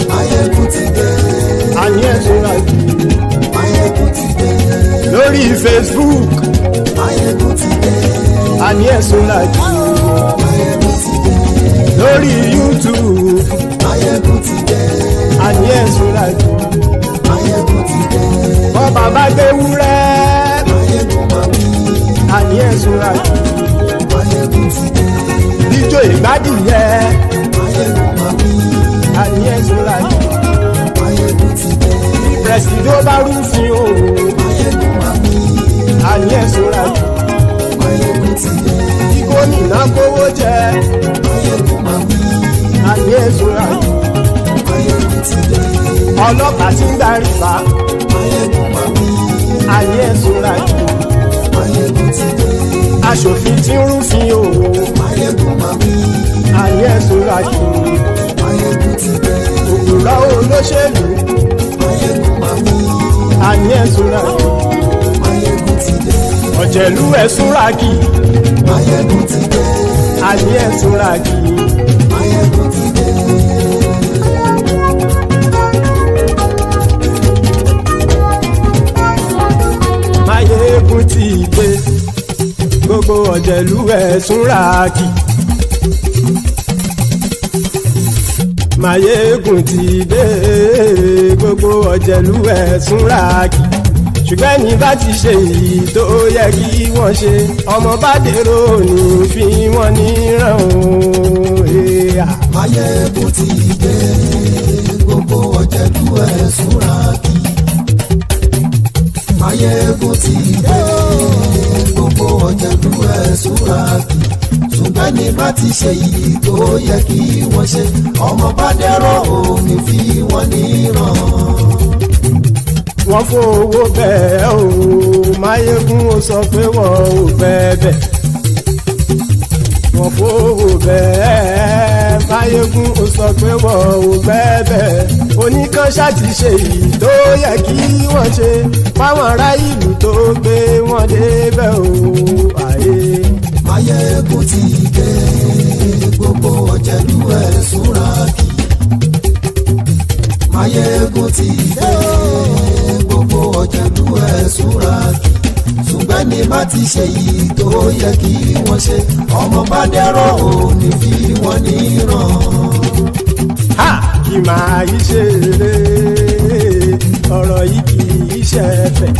Maiyegun ti dé. Àní ẹ̀ Súnrakì. Maiyegun ti dé. Lórí Facebook. Maiyegun ti dé. Àní ẹ̀ Súnrakì. Maiyegun ti dé. Lórí YouTube. Maiyegun ti dé. Àní ẹ̀ Súnrakì. Maiyegun ti dé. Bọ́ bàbá gbé wúrẹ́. Maiyegun máa bí. Àní ẹ̀ Súnrakì. Maiyegun ti dé. Ijó ìgbádìyẹ. Maiyegun máa bí. Àní ẹ̀ Súnrakì. Maiyegun ti dé. Prẹ̀sìdó bá rúfin o. Maiyegun máa bí. Àní ẹ̀ Súnrakì. Maiyegun ti dé. Kí gómìnà kówó jẹ. Maiyegun máa bí. Àní ẹ̀ Súnrakì. Maiyegun ti dé. Ọlọ́pàá tí ń darí bá. Maiyegun máa bí. Àní ẹ̀ Súnrakì. Maiyegun ti dé. Aṣòfin tí ń rúfin o. Maiyegun máa bí. Àní ẹ̀ Súnrakì. Maiyegun ti dé. Òpùrọ́ olóṣèlú. Maiyegun máa bí. Àní ẹ̀ Súnrakì. Maiyegun ti dé. Ọ̀jẹ̀lú ẹ̀ Súnrakì. Maiyegun ti dé. Àní ẹ̀ Súnrakì. Maiyegun ti dé. Maiyegun ti dé. Gbogbo ọ̀jẹ̀lú ẹ̀ Súnrakì. Maiyegun ti dé. Gbogbo ọ̀jẹ̀lú ẹ̀ Súnrakì. Ṣùgbọ́n ní bá ti ṣe èyí tó yẹ kí wọ́n ṣe, ọmọ bá dèrò ní fi wọ́n níran o. Maiyegun ti dé. Gbogbo ọ̀jẹ̀lú ẹ̀ Súnrakì. Maiyegun ti dé. Gbogbo ọ̀jẹ̀lú ẹ̀ Súnrakì. Ṣùgbọ́n ní bá ti ṣe èyí tó yẹ kí wọ́n ṣe, ọmọ bá dèrò ní fi wọ́n níran. wọ́n fowó bẹ́ẹ̀ o Maiyegun ó sọ pé wọ́n ò bẹ́ẹ̀ wọ́n fowó bẹ́ẹ̀ Maiyegun ó sọ pé wọ́n ò bẹ́ẹ̀ oníkanṣá ti ṣe èyí tó yẹ kí wọ́n ṣe fáwọn ará ìlú tó gbé wọn débẹ̀ o àyè. Maiyegun ti dé gbogbo ọ̀jẹ̀lú ẹ̀ súnra kì. Maiyegun ti dé gbogbo ọ̀jẹ̀lú ẹ̀ súnra kì. ṣùgbọ́n ní bá ti ṣe yìí tó yẹ kí wọ́n ṣe ọmọ bá dẹ́rọ̀ ò ní fi wọ́n níran. Ha! Kì máa yí ṣe eré ọ̀rọ̀ yìí kì í ṣe ẹ̀fẹ̀.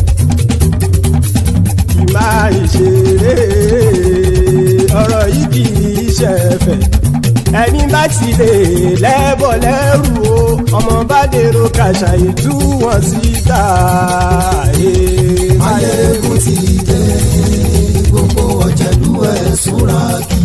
Kì máa yí ṣe eré ọ̀rọ̀ yìí kì í ṣe ẹ̀fẹ̀. Ẹni bá ti lè lẹ́bọ̀ lẹ́rù o ọmọ bá dèrò kàṣàyè tú wọn síta. Maiyegun ti dé gbogbo ọ̀jẹ̀lú ẹ̀ súnra kí.